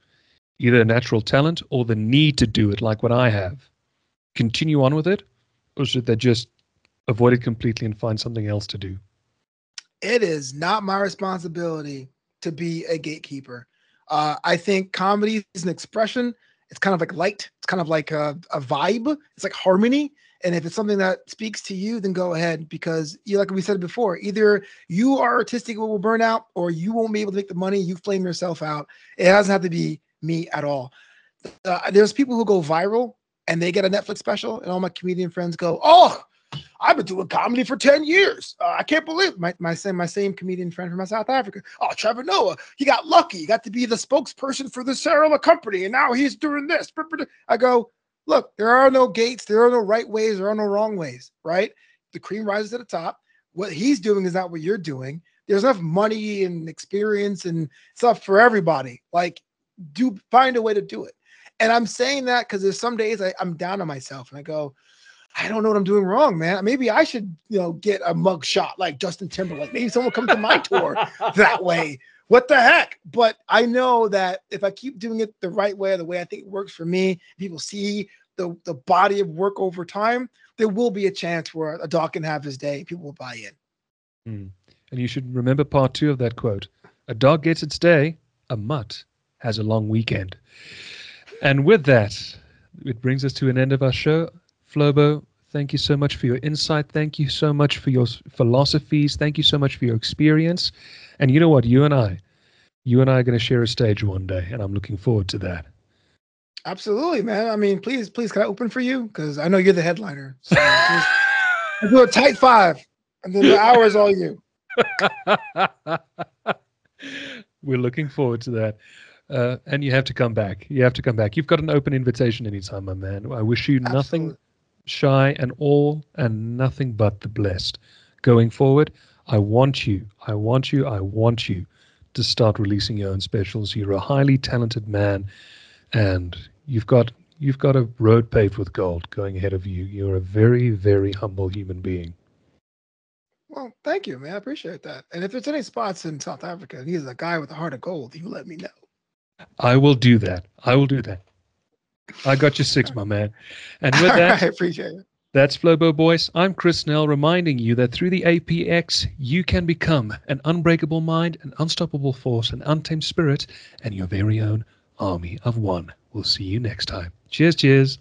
either a natural talent or the need to do it like what I have, continue on with it, or should they just avoid it completely and find something else to do? It is not my responsibility to be a gatekeeper. I think comedy is an expression. It's kind of like light. It's kind of like a vibe. It's like harmony. And if it's something that speaks to you, then go ahead, because you, like we said before, either you are artistic will burn out, or you won't be able to make the money. You flame yourself out. It doesn't have to be me at all. There's people who go viral and they get a Netflix special, and all my comedian friends go, "Oh, I've been doing comedy for 10 years. I can't believe it." My same comedian friend from South Africa. "Oh, Trevor Noah, he got lucky. He got to be the spokesperson for the Sarah company, and now he's doing this." I go, look, there are no gates. There are no right ways. There are no wrong ways, right? The cream rises to the top. What he's doing is not what you're doing. There's enough money and experience and stuff for everybody. Like, do find a way to do it. And I'm saying that because there's some days I'm down on myself and I go, I don't know what I'm doing wrong, man. Maybe I should, get a mug shot like Justin Timberlake. Maybe someone come to my tour that way. What the heck? But I know that if I keep doing it the right way, the way I think it works for me, people see the body of work over time, there will be a chance where a dog can have his day. People will buy in. And you should remember part 2 of that quote. A dog gets its day, a mutt has a long weekend. And with that, it brings us to an end of our show. Flobo, thank you so much for your insight. Thank you so much for your philosophies. Thank you so much for your experience. And you know what? You and I are going to share a stage one day, and I'm looking forward to that. Absolutely, man. I mean, please, can I open for you? Because I know you're the headliner. So I do a tight 5, and then the hour is all you. We're looking forward to that. And you have to come back. You've got an open invitation anytime, my man. I wish you nothing shy and all and nothing but the blessed. Going forward, I want you to start releasing your own specials. You're a highly talented man, and you've got a road paved with gold going ahead of you. You're a very, very humble human being. Well, thank you, man. I appreciate that. And if there's any spots in South Africa and he's a guy with a heart of gold, you let me know. I will do that. I got you 6, my man. And with that, I appreciate it. That's Flobo Boyce. I'm Chris Snell, reminding you that through the APX, you can become an unbreakable mind, an unstoppable force, an untamed spirit, and your very own army of one. We'll see you next time. Cheers, cheers.